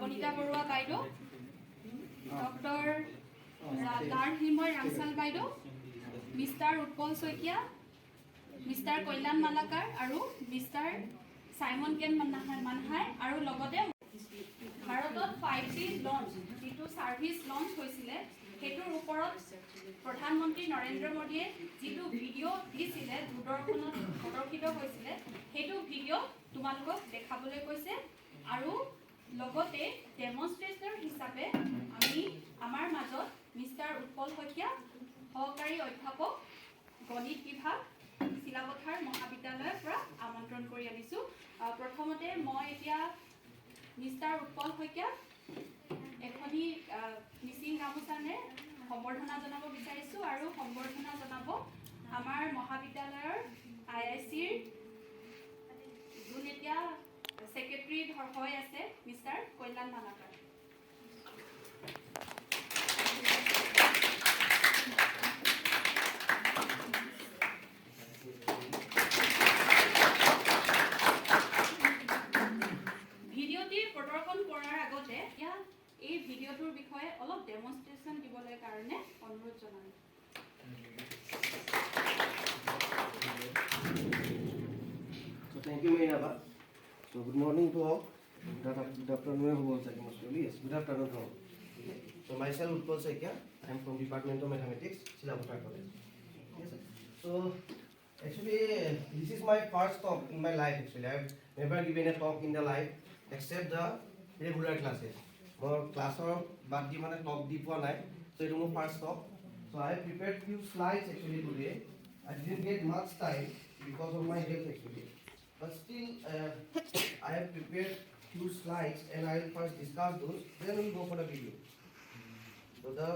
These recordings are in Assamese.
নৱনীতা বৰুৱা বাইদেউ, ডক্টৰ দাৰ হিময় ৰামচাল বাইদেউ, মিষ্টাৰ উৎপল শইকীয়া, মিষ্টাৰ কল্যাণ মালাকাৰ আৰু মিষ্টাৰ চাইমন কেন মানহাই আৰু লগতে ভাৰতত 5G লঞ্চ যিটো ছাৰ্ভিচ লঞ্চ হৈছিলে সেইটোৰ ওপৰত প্ৰধানমন্ত্ৰী নৰেন্দ্ৰ মোদীয়ে যিটো ভিডিঅ' দিছিলে দূৰদৰ্শনত প্ৰদৰ্শিত হৈছিলে সেইটো ভিডিঅ' তোমালোকক দেখাবলৈ কৈছে আৰু লগতে ডেমনষ্ট্ৰেটৰ হিচাপে আমি আমাৰ মাজত মিষ্টাৰ উৎপল শইকীয়া সহকাৰী অধ্যাপক গণিত বিভাগ চিলাপথাৰ মহাবিদ্যালয়ৰ পৰা আমন্ত্ৰণ কৰি আনিছোঁ। প্ৰথমতে মই এতিয়া মিষ্টাৰ উৎপল শইকীয়া এখনি মিচিং গামোচাৰে সম্বৰ্ধনা জনাব বিচাৰিছোঁ আৰু সম্বৰ্ধনা জনাব আমাৰ মহাবিদ্যালয়ৰ IICৰ যোন এতিয়া সেক্ৰেটাৰী হৈ আছে মিষ্টাৰ কল্যাণ মালাকাৰ। ভিডিঅ'টি প্ৰদৰ্শন কৰাৰ আগতে এই ভিডিঅ'টোৰ বিষয়ে অলপ ডেমনষ্ট্ৰেশ্যন দিবলৈ কাৰণে অনুৰোধ জনালোঁ। So thank you, Mehraba. So good morning to all. Good afternoon, yes. Good afternoon to all. So myself, Utpal Shaikia. I am from Department of Mathematics, Silabhata College. Yes, sir. So actually, this is my first talk in my life. Actually, I have never given a talk in the life except the regular classes. More class or but the man talk deep one night. So it was my first talk. So I have prepared few slides actually today. I didn't get much time because of my health actually. But still, I have prepared few slides and I will first discuss those. Then we will go for the video. So the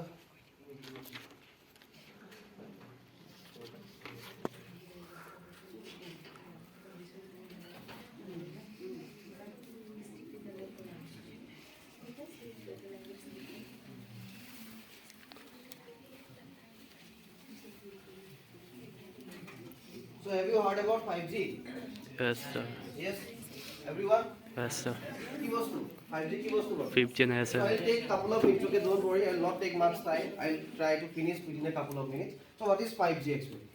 So have you heard about 5G? Yes, sir. Yes, everyone. Yes, sir. Key was to 5G key was to what? 5th generation. So I'll take couple of minutes. Okay, don't worry. I'll not take much time. I'll try to finish within a couple of minutes. So what is 5G actually?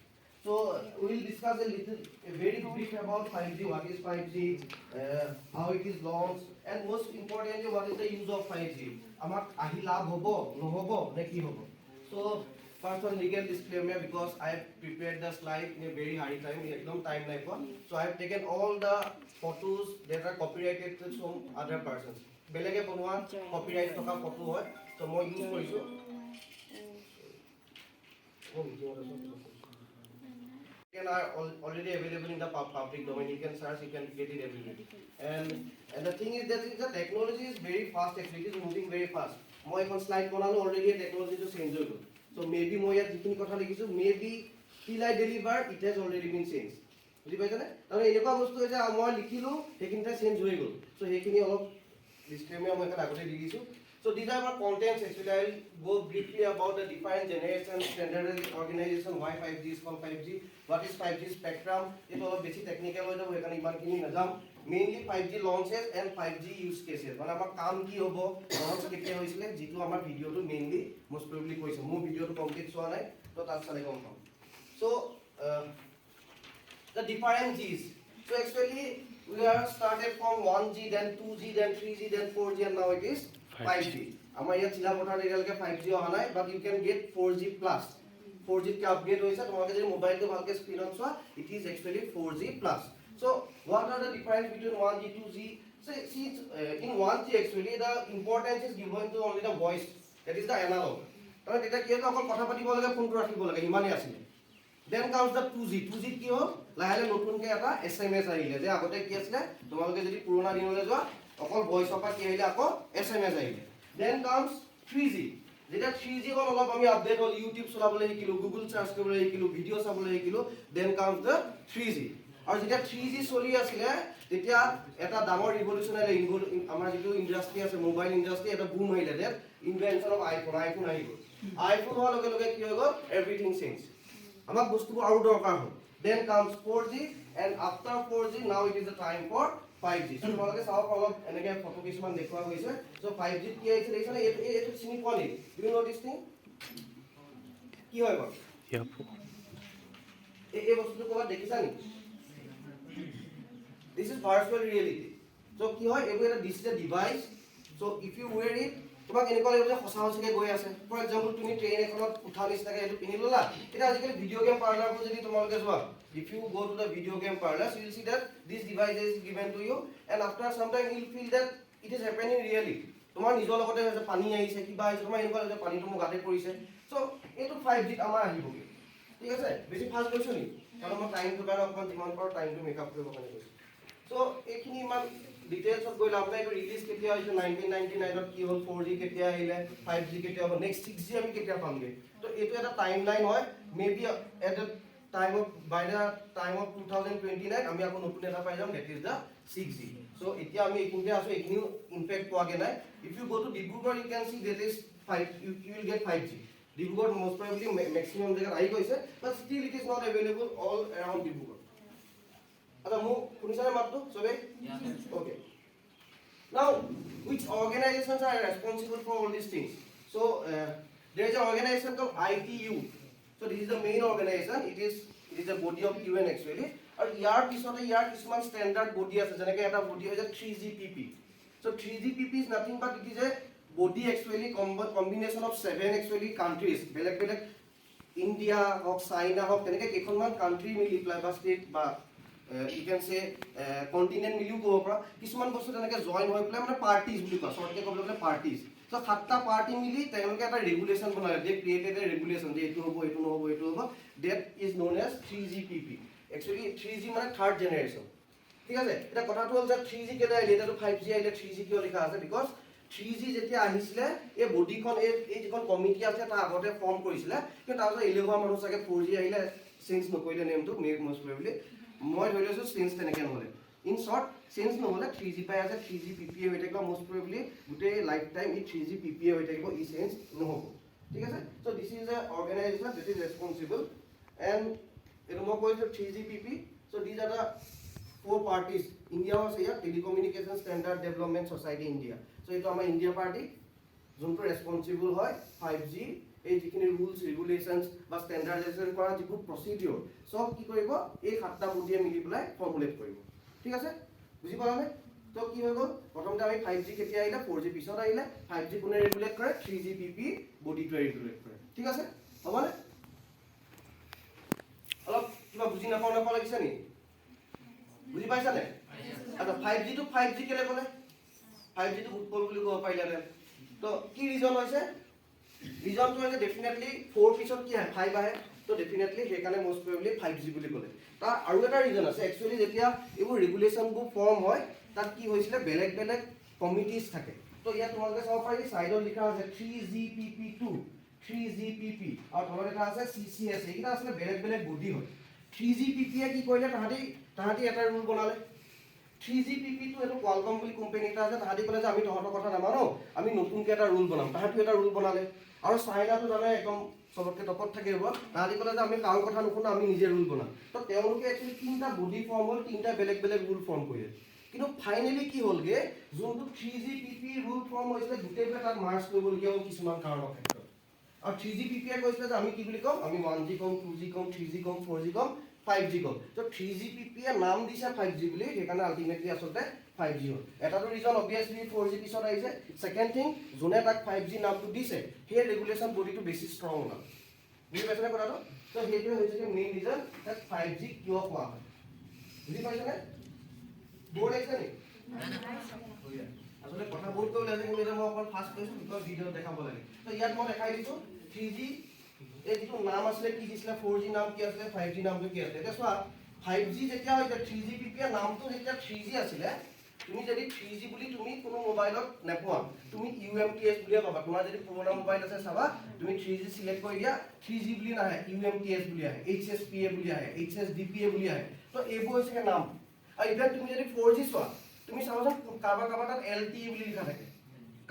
So we'll discuss a very brief about 5G. What is 5G? How it is launched, and most importantly, what is the use of 5G? Amak ahi labh hobo, no hobo, ne ki hobo. So first one legal disclaimer because I have prepared the slide in a very hurry time, no time like one. So I have taken all the photos that are copyrighted to some other persons. Belege bonwa copyright toka photo hoy. So moi use korisu. Can are already available in the public domain. You can search, you can get it everywhere. And the thing is that the technology is very fast. Actually, it is moving very fast. Moi ekon slide banalo already technology to change hoy. So maybe moi yat jikhini kotha likhisu maybe till I deliver it has already been changed. বুজি পাইছে না? তাহলে এনেকুৱা বস্তু যে মই লিখিলো সেইখিনিতে চেঞ্জ হৈ গ'ল। সো সেইখিনি অলপ ডিসক্লেমাৰ মই এখানে আগতে দি দিছো। So these are our contents. Actually, I will go briefly about the different generation, standard organization, why 5G is called 5G, what is 5G spectrum. It all basic technical হৈ যাব এখানে ইমান খিনি নাযাম। Mainly 5G launches and 5G use cases. মানে আমাৰ কাম কি হ'ব, লঞ্চ কেতিয়া হৈছিলে যেটো আমাৰ ভিডিওটো মেইনলি most probably কৈছে। মোৰ ভিডিওটো কমপ্লিট হোৱা নাই তো তাত চালে গম পাম। So the different G's. So actually we are started from 1G, then 2G, then 3G, then 4G, and now it is 5G. আমাৰ ইয়াত চিলাপথাৰ এৰিয়ালৈকে 5G অহা নাই, but you can get 4G plus. 4G K upgrade হৈছে। তোমালোকে যদি মোবাইলটো ভালকে স্ক্ৰীনত চোৱা, it is actually 4G plus. So what are the difference between 1G, 2G? So see, in 1G actually the importance is given to only the voice, that is the analog. তাৰমানে তেতিয়া কি হয় অকল কথা পাতিব লাগে, ফোনটো ৰাখিব লাগে, ইমানেই আছিলে। Then comes the 2G. 2G কি হ'ল লাহে নতুনকৈ এটা SMS আহিলে যে আগতে কি আছিলে তোমালোকে যদি পুৰণা দিনলৈ যোৱা অকল ভয়েস অফ কি আহিলে আকৌ SMS আহিলে। Then comes 3G. যেতিয়া 3G হ'ল অলপ আমি আপডেট হ'ল, ইউটিউব চলাবলৈ শিকিলো, গুগল সাৰ্চ কৰিবলৈ শিকিলো, ভিডিঅ' চাবলৈ শিকিলো। Then comes the 3G. আৰু যেতিয়া 3G চলি আছিলে তেতিয়া এটা ডাঙৰ ৰিভলিউচন আহিলে আমাৰ যিটো ইণ্ডাষ্ট্ৰি আছে মোবাইল ইণ্ডাষ্ট্ৰি এটা বুম আহিলে যে ইনভেনশন অফ আইফোন আহি গ'ল। আইফোন হোৱাৰ লগে লগে কি হৈ গ'ল এভৰিথিং চেঞ্জ। আমাক বস্তুবোৰ আৰু দৰকাৰ হ'ল। Then comes 4G, and after 4G now it is the time for 5G so তোমালোকে চাওক অলপ এনেকে ফটো কিছুমান দেখুৱা হৈছে so 5G কি আহিছে দেখিছানে এইটো চিনি পোৱা নেকি do you know this thing কি হয় বাৰু এই বস্তুটো ক'বাত দেখিছা নেকি this is virtual reality so কি হয় এইটো এটা digital device so if you wear it তোমাক এনেকুৱা লাগিব যে সঁচা সঁচাকে গৈ আছে ফৰ এক্সাম্পল তুমি ট্ৰেইন এখনত উঠা নিচিনাকে এইটো পিন্ধি ল'লা এটা আজিকালি ভিডিঅ' গেম পাৰ্লাৰবোৰ যদি তোমালোকে যোৱা if you go to the video game parlors you will see that this device is given to you and after some time you will feel that it is happening really তোমাৰ নিজৰ লগতে হৈছে পানী আহিছে কিবা আহিছে তোমাৰ এনেকুৱা লাগে পানীটো মোক গাতে পৰিছে so এইটো 5G আমাৰ আহিবগে ঠিক আছে বেছি ফাষ্ট গৈছো নি কাৰণ মই টাইমটো কাৰণে অকমান যিমান পাৰো টাইমটো মেকআপ কৰিব কাৰণে গৈছো so এইখিনি ইমান ডিটেইলছত গৈ লাভ নাই এইটো ৰিলিজ কেতিয়া হৈছে 1999 ত কি হ'ল 4G কেতিয়া আহিলে 5G কেতিয়া হ'ব নেক্সট 6G আমি কেতিয়া পামগে তো এইটো এটা টাইমলাইন হয় maybe at the time of by the time of 2029 আমি আকৌ নতুন এটা পাই যাম that is the 6G so এতিয়া আমি এইখিনিতে আছো এইখিনি ইম্প্যাক্ট পোৱাগে নাই if you go to Dibrugarh you can see that is 5 you will get 5G Dibrugarh most probably maximum জায়গা আহি গৈছে but still it is not available all around Dibrugarh আচ্ছা মু শুনিছানে মাতটো সবে okay now which organizations are responsible for all these things so there is an organization called ITU so this is the main organization it is a body of UN actually and ইয়াৰ পিছতে ইয়াৰ কিছুমান standard body আছে যেনেকৈ এটা body হৈছে 3GPP so 3GPP is nothing but it is a body actually combination of 7 actually countries বেলেগ বেলেগ ইন্ডিয়া হক চাইনা হক তেনেকৈ কেইখনমান কান্ট্ৰি মিলি প্লাই বা ষ্টেট বা you can say continent মিলিও ক'ব পৰা কিছুমান বস্তু তেনেকৈ জয়েন হৈ পেলাই মানে পাৰ্টিজ বুলি কয় শৰ্টকে ক'বলৈ গ'লে পাৰ্টিজ so সাতটা পাৰ্টি মিলি তেওঁলোকে এটা ৰেগুলেশন বনালে they created a regulation যে এইটো হ'ব এইটো নহ'ব এইটো হ'ব that is known as 3GPP actually 3G মানে থাৰ্ড জেনাৰেশন ঠিক আছে এটা কথাটো হ'ল যে 3G কেতিয়া আহিলে এটাটো 5G আহিলে 3G কিয় লিখা আছে বিকজ 3G যেতিয়া আহিছিলে এই বডিখন এই যিখন কমিটি আছে তাৰ আগতে ফৰ্ম কৰিছিলে কিন্তু তাৰপিছত এলেহুৱা মানুহ চাগে 4G আহিলে চেঞ্জ নকৰিলে নেমটো most probably মই ধৰি লৈছো চেঞ্জ তেনেকৈ নহ'লে in short চেঞ্জ নহ'লে 3G পাই আছে 3GPP হৈ থাকিব most probably গোটেই লাইফ টাইম ই 3GPP হৈ থাকিব ই চেঞ্জ নহ'ব ঠিক আছে so this is a organization that is responsible and এটো মই কৈছো 3GPP so these are the four parties India was here Telecommunication Standard Development Society India so এটো আমাৰ ইন্ডিয়া পাৰ্টি যোনটো ৰেসপন্সিবল হয় 5G এই যিখিনি ৰুলস ৰেগুলেশনস বা স্ট্যান্ডাৰ্ডাইজেশন কৰা যিবোৰ প্ৰসিডিউৰ সব কি কৰিব এই সাতটা বডিয়ে মিলি পেলাই ফৰ্মুলেট কৰিব ঠিক আছে বুজি পালানে তো কি হৈ গ'ল প্ৰথমতে আমি 5G কেতিয়া আহিলে 4G পিছত আহিলে 5G কোনে ৰেগুলেট কৰে 3GPP বডিটো ৰেগুলেট কৰে ঠিক আছে হ'বনে অলপ কিবা বুজি নাপাও লাগিছে নি বুজি পাইছানে আচ্ছা 5G টো 5G কেলে ক'লে 5G টো উৎপল বুলি ক'ব পাৰিলে তো কি ৰিজন হৈছে ৰিজনটো হৈছে ডেফিনেটলি 4 পিছত কি হয় 5 আহে তো ডেফিনেটলি সেইকাৰণে মোষ্ট প্ৰবেবলি 5G বুলি ক'লে তাৰ আৰু এটা ৰিজন আছে একচুয়ালি যেতিয়া এইবোৰ ৰেগুলেশনবোৰ ফৰ্ম হয় তাত কি হৈছিলে বেলেগ বেলেগ কমিটিজ থাকে তো ইয়াত তোমালোকে চাব পাৰি সাইডত লিখা আছে 3GPP2 3GPP আৰু তলত এটা আছে CCS এইটা আসলে বেলেগ বেলেগ বডি হয় 3GPP এ কি কৰিলে তাহাঁতি এটা ৰুল বনালে 3GPP2 এটো কোৱালকম বুলি কোম্পানী এটা আছে তাহাঁতি ক'লে যে আমি তহঁতৰ কথা নামানো আমি নতুনকৈ এটা ৰুল বনাম তাহাঁতি এটা ৰুল বনালে আৰু চাইনাটো জানে একদম সবতকে টপত থাকে এইবোৰ তাহাঁতি ক'লে যে আমি কাৰো কথা নুশুনো আমি নিজে ৰুল বনাম তো তেওঁলোকে একচুৱেলি তিনিটা বডি ফৰ্ম হ'ল তিনিটা বেলেগ বেলেগ ৰুল ফৰ্ম কৰিলে কিন্তু ফাইনেলি কি হ'লগে যোনটো 3GPP ৰুল ফৰ্ম হৈছিলে গোটেইবোৰ তাত মাৰ্জ কৰিবলগীয়া হ'ল কিছুমান কাৰণৰ ক্ষেত্ৰত আৰু 3GPP এ কৈছিলে যে আমি কি বুলি কম আমি 1G কম 2G কম 3G কম 4G কম 5G কম তো 3GPP এ নাম দিছে 5G বুলি সেইকাৰণে আলটিমেটলি আসলতে 5G হ'ল এটাটো ৰিজন অবভিয়াসলি 4G পিছত আহিছে সেকেন্ড থিং যোনে তাক 5G নামটো দিছে সেই ৰেগুলেশন বডিটো বেছি ষ্ট্ৰং হ'ল বুজি পাইছানে কথাটো তো সেইটোৱে হৈছে যে মেইন ৰিজন that 5G কিয় কোৱা হয় বুজি পাইছানে বোৰ্ড আছে নি আসলে কথা বহুত কম লাগে কিন্তু মই অকল ফাষ্ট কৈছো বিকজ ভিডিও দেখাব লাগে তো ইয়াত মই দেখাই দিছো 3G এই যিটো নাম আছে কি দিছিলে 4G নাম কি আছে 5G নামটো কি আছে এটা চোৱা 5G যেতিয়া হয় 3GPP এর নামটো যেতিয়া 3G আছিল তুমি যদি 3G বুলি তুমি কোনো মোবাইলত নেপোৱা তুমি UMTS বুলি পাবা তোমাৰ যদি পুৰণা মোবাইল আছে চাবা তুমি 3G সিলেক্ট কৰি দিয়া 3G বুলি নাহে UMTS বুলি আহে HSPA বুলি আহে HSDPA বুলি আহে তো এইবোৰ হৈছে নাম আৰু ইভেন তুমি যদি 4G চোৱা তুমি চাবাচোন কাবাৰ তাত LTE বুলি লিখা থাকে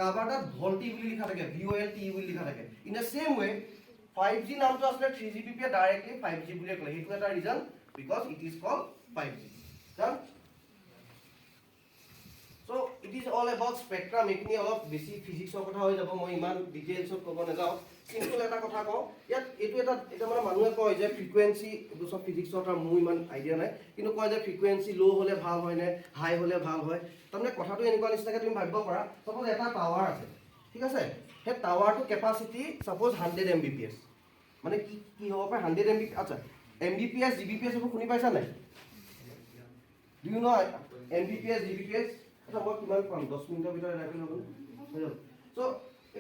কাবাৰ তাত ভল্টি বুলি লিখা থাকে VOLTE বুলি লিখা থাকে in the same way 5G নামটো আসলে 3GPP এ ডাইৰেক্টলি 5G বুলি ক'লে সেইটো এটা region because it is called 5G done it is all about spectrum. এইখিনি অলপ বেছি ফিজিক্সৰ কথা হৈ যাব, মই ইমান ডিটেইলছত ক'ব নাযাওঁ। সিম্পল এটা কথা কওঁ, ইয়াত এইটো এটা মানে মানুহে কয় যে ফ্ৰিকুৱেঞ্চি, এইটো চব ফিজিক্সৰ তাৰ মোৰ ইমান আইডিয়া নাই, কিন্তু কয় যে ফ্ৰিকুৱেঞ্চি ল' হ'লে ভাল হয় নে হাই হ'লে ভাল হয়। তাৰমানে কথাটো এনেকুৱা নিচিনাকৈ তুমি ভাবিব পাৰা, চাপ'জ এটা টাৱাৰ আছে, ঠিক আছে, সেই টাৱাৰটো কেপাচিটি চাপ'জ 100 Mbps, মানে কি হ'ব পাৰে 100 Mbps, আচ্ছা Mbps Gbps এইবোৰ শুনি পাইছা নাই? Do you know Mbps Gbps? আচ্ছা মই কিমান পাম 10 মিনিটৰ ভিতৰত ৰাখি ল'ব হৈ যাব। চ'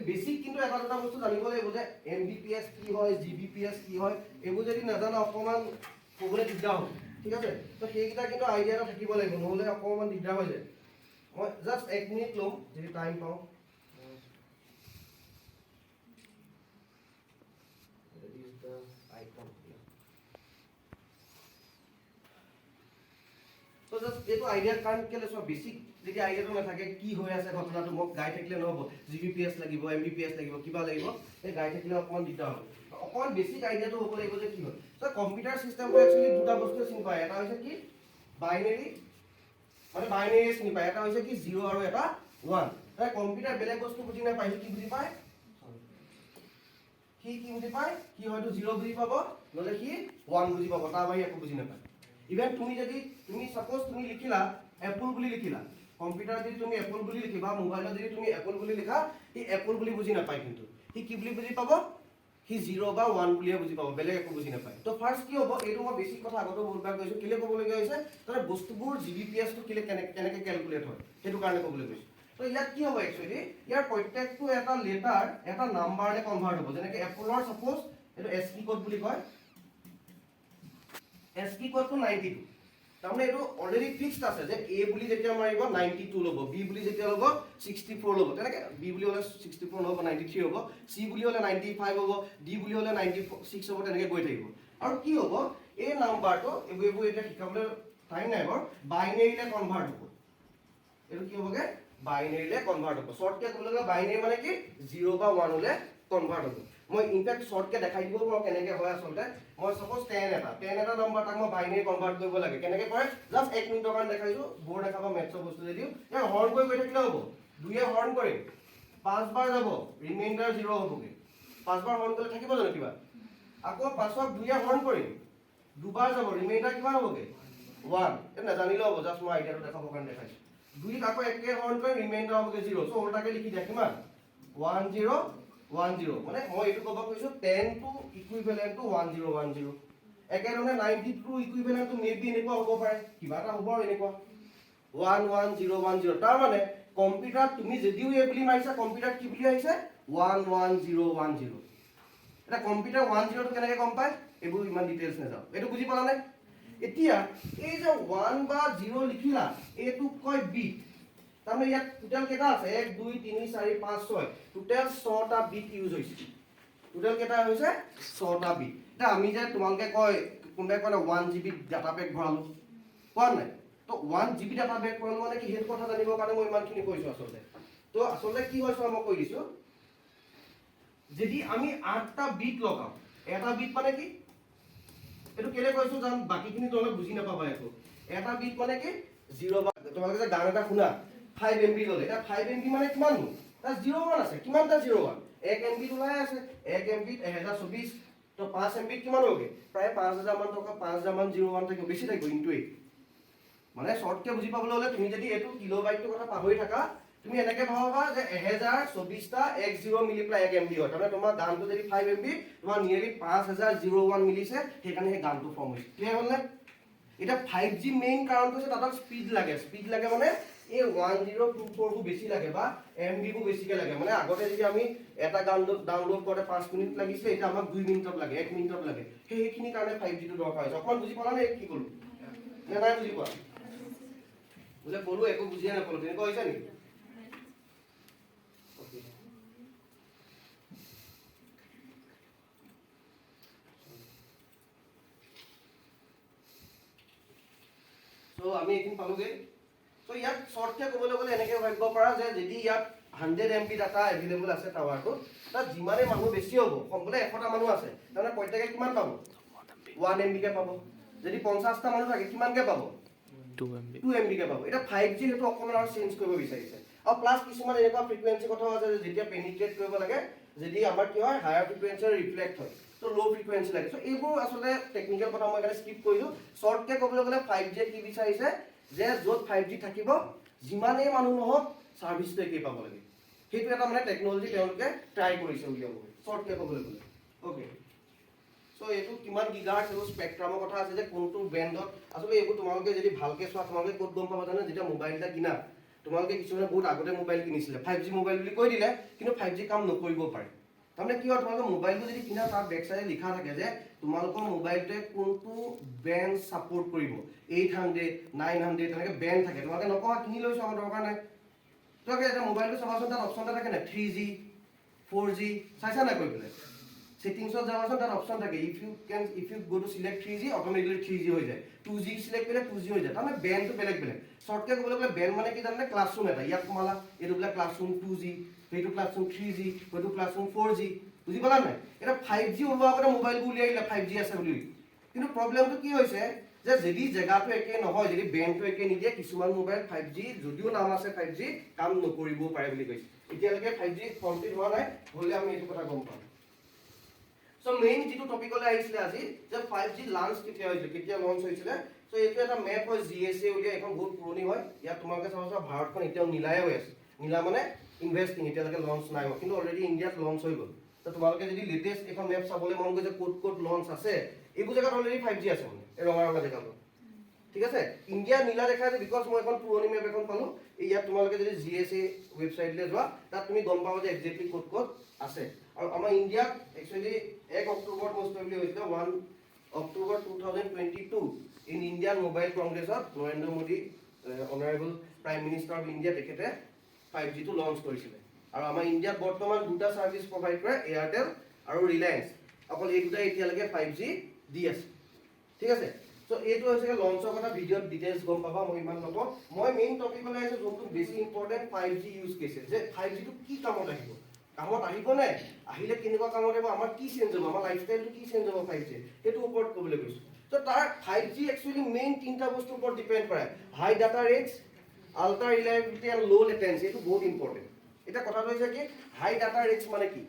বেছিক কিন্তু এটা দুটা বস্তু জানিব লাগিব যে Mbps কি হয়, Gbps কি হয়, এইবোৰ যদি নাজানা অকণমান ক'বলৈ দিগদাৰ হ'ব, ঠিক আছে। তো সেইকেইটা কিন্তু আইডিয়া এটা থাকিব লাগিব, নহ'লে অকণমান দিগদাৰ হৈ যায়। মই জাষ্ট 1 মিনিট ল'ম যদি টাইম পাওঁ। So just এইটো আইডিয়া কাৰণ কেলে সব বেসিক যদি আইডিয়াটো নাথাকে কি হৈ আছে ঘটনাটো মোক গাই থাকিলে নহব, Gbps লাগিব, Mbps লাগিব, কিবা লাগিব, এই গাই থাকিলে অকমান দিগদাৰ হ'ব। অকমান বেসিক আইডিয়াটো হ'ব লাগিব যে কি হয়। সো কম্পিউটাৰ সিস্টেমটো একচুয়ালি দুটা বস্তু চিনি পায়, এটা হৈছে কি বাইনাৰী, মানে বাইনাৰী চিনি পায়, এটা হৈছে কি 0 আৰু এটা 1। তাই কম্পিউটাৰ বেলেগ বস্তু বুজি নাপায়, কি বুজি পায়, কি বুজি পায়, কি হয়তো 0 বুজি পাব, নহলে কি 1 বুজি পাব, তাৰ বাহিৰে একো বুজি নাপায়। ইভেন তুমি সাপোজ তুমি লিখিলা এপল বুলি লিখিলা, কম্পিউটাৰ যদি তুমি এপল বুলি লিখিবা, মোবাইলত যদি তুমি এপল বুলি লিখা, সি এপল বুলি বুজি নাপায়, কিন্তু সি কি বুলি বুজি পাব, সি 0 বা 1 বুলিয়ে বুজি পাব, বেলেগ একো বুজি নাপায়। তো ফাৰ্স্ট কি হ'ব, এইটো মই বেছিক কথা আগতে বহুতবাৰ কৈছো, কেলে ক'বলগীয়া হৈছে তাৰ বস্তুবোৰ Gbps টো কেনেকে ক্যালকুলেট হয় সেইটো কাৰণে ক'বলৈ গৈছো। তো ইয়াত কি হ'ব একচুয়ালি, ইয়াৰ প্ৰত্যেকটো এটা লেটাৰ এটা নাম্বাৰলে কনভাৰ্ট হ'ব। যেনেকে এপলৰ সাপোজ এইটো ASCII কোড বুলি কয়, ASCII কোডটো 92, তাৰমানে এইটো অলৰেডি ফিক্সড আছে যে A বুলি যেতিয়া মাৰিব 92 ল'ব, B বুলি যেতিয়া ল'ব 64 ল'ব, তেনেকে B বুলি হ'লে 64 নহ'ব 93 হ'ব, C বুলি হ'লে 95 হ'ব, D বুলি হ'লে 96 হ'ব, তেনেকে গৈ থাকিব। আৰু কি হ'ব, এই নাম্বাৰটো এইবোৰ এতিয়া শিকাবলৈ টাইম নাই বাৰু, বাইনাৰীলে কনভাৰ্ট হ'ব। এইটো কি হ'বগে, বাইনাৰীলে কনভাৰ্ট হ'ব। শৰ্টকে ক'বলৈ গ'লে বাইনাৰী মানে কি 0 বা 1 লৈ কনভাৰ্ট হ'ব। মই ইনফেক্ট শৰ্টকে দেখাই দিব পাৰোঁ কেনেকে হয় আচলতে। মই সাপোজ 10 এটা নম্বৰ তাক মই বাইনাৰী কনভাৰ্ট কৰিব লাগে, কেনেকে কৰে জাস্ট 1 মিনিটৰ কাৰণে দেখাইছো, বৰ্ড দেখাবা মেথছৰ বস্তু যদি এ হৰ্ন কৰি গৈ থাকিলে হ'ব, 2 হৰ্ন কৰিম 5 বাৰ যাব, ৰিমাইণ্ডাৰ 0 হ'বগে, 5 বাৰ হৰ্ন কৰিলে থাকিব জানো কিবা, আকৌ 5ক 2 হৰ্ন কৰিম 2 বাৰ যাব, ৰিমাইণ্ডাৰ কিমান হ'বগে 1, এই নাজানিলেও হ'ব, জাস্ট মই আইডিয়াটো দেখাবৰ কাৰণে দেখাইছো। 2ক আকৌ একে হৰ্ন কৰিম, ৰিমাইণ্ডাৰ হ'বগে 0, সো ওলটাকে লিখি দিয়া কিমান 1 0 1 0, মানে মই এইটো ক'ব কৈছো 10 টো ইকুইভেলেন্ট টু 1 0 1 0। একেধৰণে 92 ইকুইভেলেন্ট টু মেবি এনেকুৱা হ'ব পাৰে, কিবা এটা হ'ব আৰু এনেকুৱা 1 1 0 1 0। তাৰ মানে কম্পিউটাৰ তুমি যদিও এই বুলি মাৰিছা, কম্পিউটাৰ কি বুলি আহিছে 1 1 0 1 0। এটা কম্পিউটাৰ 1 0 টো কেনেকে গম পায়, এইবোৰ ইমান ডিটেইলছ নাযাওঁ, এইটো বুজি পালা নে? এতিয়া এই যে 1 বা 0 লিখিলা, এইটো কয় বিট। তাৰমানে ইয়াত টোটাল কেইটা আছে 1 2 3 4 5 6, টোটাল 6টা বিট ইউজ হৈছে। টোটাল কেইটা হৈছে 6টা বিট। এটা আমি যে তোমালোকে কয় কোনবাই কয় 1 GB ডাটা পেক ভৰালো, কোৱা নাই? তো 1 GB ডাটা পেক ভৰালো মানে কি, সেইটো কথা জানিবৰ কাৰণে মই ইমানখিনি কৈছো আচলতে। তো আচলতে কি হৈছে মই কৈ দিছো, যদি আমি 8টা বিট লগাও, এটা বিট মানে কি, এইটো কেলে কৈছো জান বাকিখিনি তোমালোকে বুজি নাপাবা একো। এটা বিট মানে কি 0 বা তোমালোকে যে গান এটা শুনা 5 MB ললে, এটা 5 MB মানে কিমান নো, তাৰ 0 1 আছে, কিমানটা 0 1, 1 MB ওলাই আছে, 1 MB 1024, তো 5 MB কিমান হ'বগে, প্ৰায় 5000 মান টকা, 5000 মান 0 1 থাকিব, বেছি থাকিব ইনটু 8। মানে শৰ্টকে বুজি পাবলৈ হলে তুমি যদি এইটো কিলোবাইটৰ কথা পাহৰি থাকা, তুমি এনেকে ভাববা যে 1024টা 1 0 মিলি পেলাই 1 MB হয়, তাৰমানে তোমাৰ গানটো যদি 5 MB, তোমাৰ নিয়েৰলি 5001 মিলিছে, সেইকাৰণে সেই গানটো ফৰ্ম হৈছে। ক্লিয়াৰ হ'ল নে? এটা 5G মেইন কাৰণটো হৈছে তাত স্পীড লাগে, মানে এই 1024 বোৰ বেছি লাগে বা MB বোৰ বেছিকে লাগে। মানে আগতে যদি আমি এটা গান ডাউনলোড কৰোতে 5 মিনিট লাগিছিল, এটা আমাক 2 মিনিটত লাগে, 1 মিনিটত লাগে। সেইখিনি কাৰণে 5G টো দৰকাৰ হৈছে। অকমান বুজি পালা নে কি ক'লো? নে নাই বুজি পোৱা? বুলে ক'লো একো বুজিয়ে নাপালো, তেনেকুৱা হৈছে নেকি? তো আমি এইখিনি পালোগে। তো ইয়াত শৰ্টকে ক'বলৈ গ'লে এনেকে ভাবিব পাৰা যে যদি ইয়াত 100 MB ডাটা এভেইলেবল আছে টাৱাৰটো, তাত যিমানে মানুহ বেছি হ'ব, বোলে 100টা মানুহ আছে, তাৰমানে প্ৰত্যেকে কিমান পাব 1 MB কে পাব। যদি 50টা মানুহ থাকে কিমানকে পাব 2 MB কে পাব এটা 5G হেতু অকমান আৰু চেঞ্জ কৰিব বিচাৰিছে আৰু প্লাস কিছুমান এনেকুৱা ফ্ৰিকুৱেন্সি কথা আছে যে যেতিয়া পেনিট্ৰেট কৰিব লাগে যদি আমাৰ কি হয় হায়াৰ ফ্ৰিকুৱেন্সি ৰিফ্লেক্ট হয় তো লো ফ্ৰিকুৱেন্সি লাগে সো এইবোৰ আসলে টেকনিক্যাল কথা মই এখানে স্কিপ কৰিলো শৰ্ট কে ক'বলৈ গ'লে 5G কি বিচাৰিছে যে য'ত 5G থাকিব যিমানেই মানুহ নহওক সাৰ্ভিসটো একেই পাব লাগে সেইটো এটা মানে টেকনলজি তেওঁলোকে ট্ৰাই কৰিছে উলিয়াব শৰ্ট কে ক'বলৈ গ'লে ওকে সো এইটো কিমান গিগাহাৰ্টজ আৰু স্পেক্ট্ৰামৰ কথা আছে যে কোনটো ব্ৰেণ্ডত আসলে এইবোৰ তোমালোকে যদি ভালকে চোৱা তোমালোকে ক'ত গম পাবা জানো যেতিয়া মোবাইলটা কিনা তোমালোকে কিছুমানে বহুত আগতে মোবাইল কিনিছিলে 5G মোবাইল বুলি কৈ দিলে কিন্তু 5G কাম নকৰিব পাৰে তাৰমানে কি হয় তোমালোকে মোবাইলটো যদি কিনা তাৰ বেক সাইডে লিখা থাকে যে তোমালোকৰ মোবাইলটোৱে কোনটো ব্ৰেণ্ড সাপোৰ্ট কৰিব 800 900 তেনেকে ব্ৰেণ্ড থাকে তোমালোকে নকবা কিনি লৈছো আমাৰ দৰকাৰ নাই তোমালোকে এটা মোবাইলটো চাবাচোন তাত অপচন এটা থাকে না 3G 4G চাইছা না কৈ পেলাই সেটিংছত যাবাচোন তাত অপচন থাকে if you go to select 3G automatically 3G হৈ যায় 2G select কৰিলে 2G হৈ যায় তাৰমানে ব্ৰেণ্ডটো বেলেগ বেলেগ শৰ্টকে ক'বলৈ গ'লে ব্ৰেণ্ড মানে কি জানে ক্লাছৰুম এটা ইয়াত কমালা এইটো বোলে ক্লাছৰুম 2G সেইটো ক্লাছৰুম 3G সেইটো ক্লাছৰুম 4G বুজি পালা নাই এটা 5G ওলোৱা আগতে মোবাইলটো উলিয়াই দিলে 5G আছে বুলি কিন্তু প্ৰবলেমটো কি হৈছে যে যদি জায়গাটো একে নহয় যদি ব্ৰেণ্ডটো একে নিদিয়ে কিছুমান মোবাইল 5G যদিও নাম আছে 5G কাম নকৰিবও পাৰে বুলি কৈছে এতিয়ালৈকে 5G কমপ্লিট হোৱা নাই হ'লে আমি এইটো কথা গম পাম সো মেইন যেটো টপিকলৈ আহিছিলে আজি যে 5G লঞ্চ কেতিয়া লঞ্চ হৈছিলে সো এইটো এটা মেপ হয় GSA উলিয়া এখন বহুত পুৰণি হয় ইয়াত তোমালোকে চাবা ভাৰতখন এতিয়াও নীলাই হৈ আছে নীলা মানে ইনভেস্টিং এতিয়ালৈকে লঞ্চ নাই হোৱা কিন্তু অলৰেডি ইণ্ডিয়াত লঞ্চ হৈ গ'ল তো তোমালোকে যদি লেটেষ্ট এখন মেপ চাবলৈ মন গৈছে ক'ত লঞ্চ আছে এইবোৰ জেগাত অলৰেডি 5G আছে মানে এই ৰঙা ৰঙা জেগাটো ঠিক আছে ইণ্ডিয়া নীলা দেখা আছে বিকজ মই এখন পুৰণি মেপ এখন পালো ইয়াত তোমালোকে যদি GSA ৱেবছাইটলৈ যোৱা তাত তুমি গম পাবা যে এক্সেক্টলি ক'ত আছে আৰু আমাৰ ইণ্ডিয়াত একচুয়ালি 1 অক্টোবৰ মোষ্ট প্ৰবলি হৈছিল 1 অক্টোবৰ 2022 ইন ইণ্ডিয়ান মোবাইল কংগ্ৰেছত Narendra Modi honourable prime minister of India তেখেতে 5G টো লঞ্চ কৰিছিলে আৰু আমাৰ ইণ্ডিয়াত বৰ্তমান দুটা সাৰ্ভিস প্ৰভাইড কৰে এয়াৰটেল আৰু ৰিলায়েন্স অকল এই দুটা এতিয়ালৈকে 5G দি আছে ঠিক আছে সো এইটো হৈছে লঞ্চৰ কথা ভিডিঅ'ত ডিটেইলছ গম পাবা মই ইমান নকওঁ মই মেইন টপিকলৈ আহিছো যোনটো বেছি ইম্পৰ্টেন্ট 5G ইউজ কেছেছ যে 5G টো কি কামত আহিব কামত আহিব নে আহিলে কেনেকুৱা কামত আহিব আমাৰ কি চেঞ্জ হ'ব আমাৰ লাইফষ্টাইলটো কি চেঞ্জ হ'ব 5G সেইটো ওপৰত ক'বলৈ গৈছো তো তাৰ 5G একচুয়ালি মেইন তিনটা বস্তুৰ ওপৰত ডিপেন্ড কৰে হাই ডাটা ৰেটস আল্ট্ৰা ৰিলায়েবিলিটি এণ্ড লো লেটেন্সি এইটো বহুত ইম্পৰ্টেন্ট এটা কথাটো হৈছে কি হাই ডাটা ৰেটস মানে কি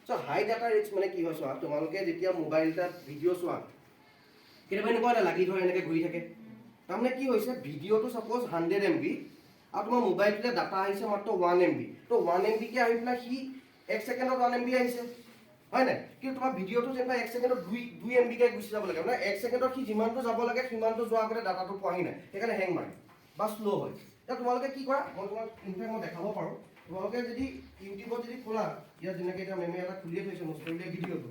সো হাই ডাটা ৰেটস মানে কি হয় চোৱা তোমালোকে যেতিয়া মোবাইলটাত ভিডিঅ' চোৱা কেতিয়াবা এনেকুৱা এটা লাগি ধৰে এনেকৈ ঘূৰি থাকে তাৰমানে কি হৈছে ভিডিঅ'টো সাপোজ 100 MB আৰু তোমাৰ মোবাইলটোতে ডাটা আহিছে মাত্ৰ 1 MB তো 1 MB কে আহি পেলাই সি 1 সেকেন্ডত 1 MB আহিছে হয় নাই কিন্তু তোমাৰ ভিডিঅ'টো যেনিবা 1 সেকেন্ডত 2 MB কে গুচি যাব লাগে মানে 1 সেকেন্ডত সি যিমানটো যাব লাগে সিমানটো যোৱাৰ আগতে ডাটাটো পোৱাহি নাই সেইকাৰণে হেং মাৰে বা স্লো হয় এতিয়া তোমালোকে কি কৰা মই তোমাক ইনফেক্ট মই দেখাব পাৰোঁ তোমালোকে যদি ইউটিউবত যদি খোলা ইয়াত যেনেকৈ এতিয়া মেমে এটা খুলিয়ে থৈছে মোবাইলৰ ভিডিঅ'টো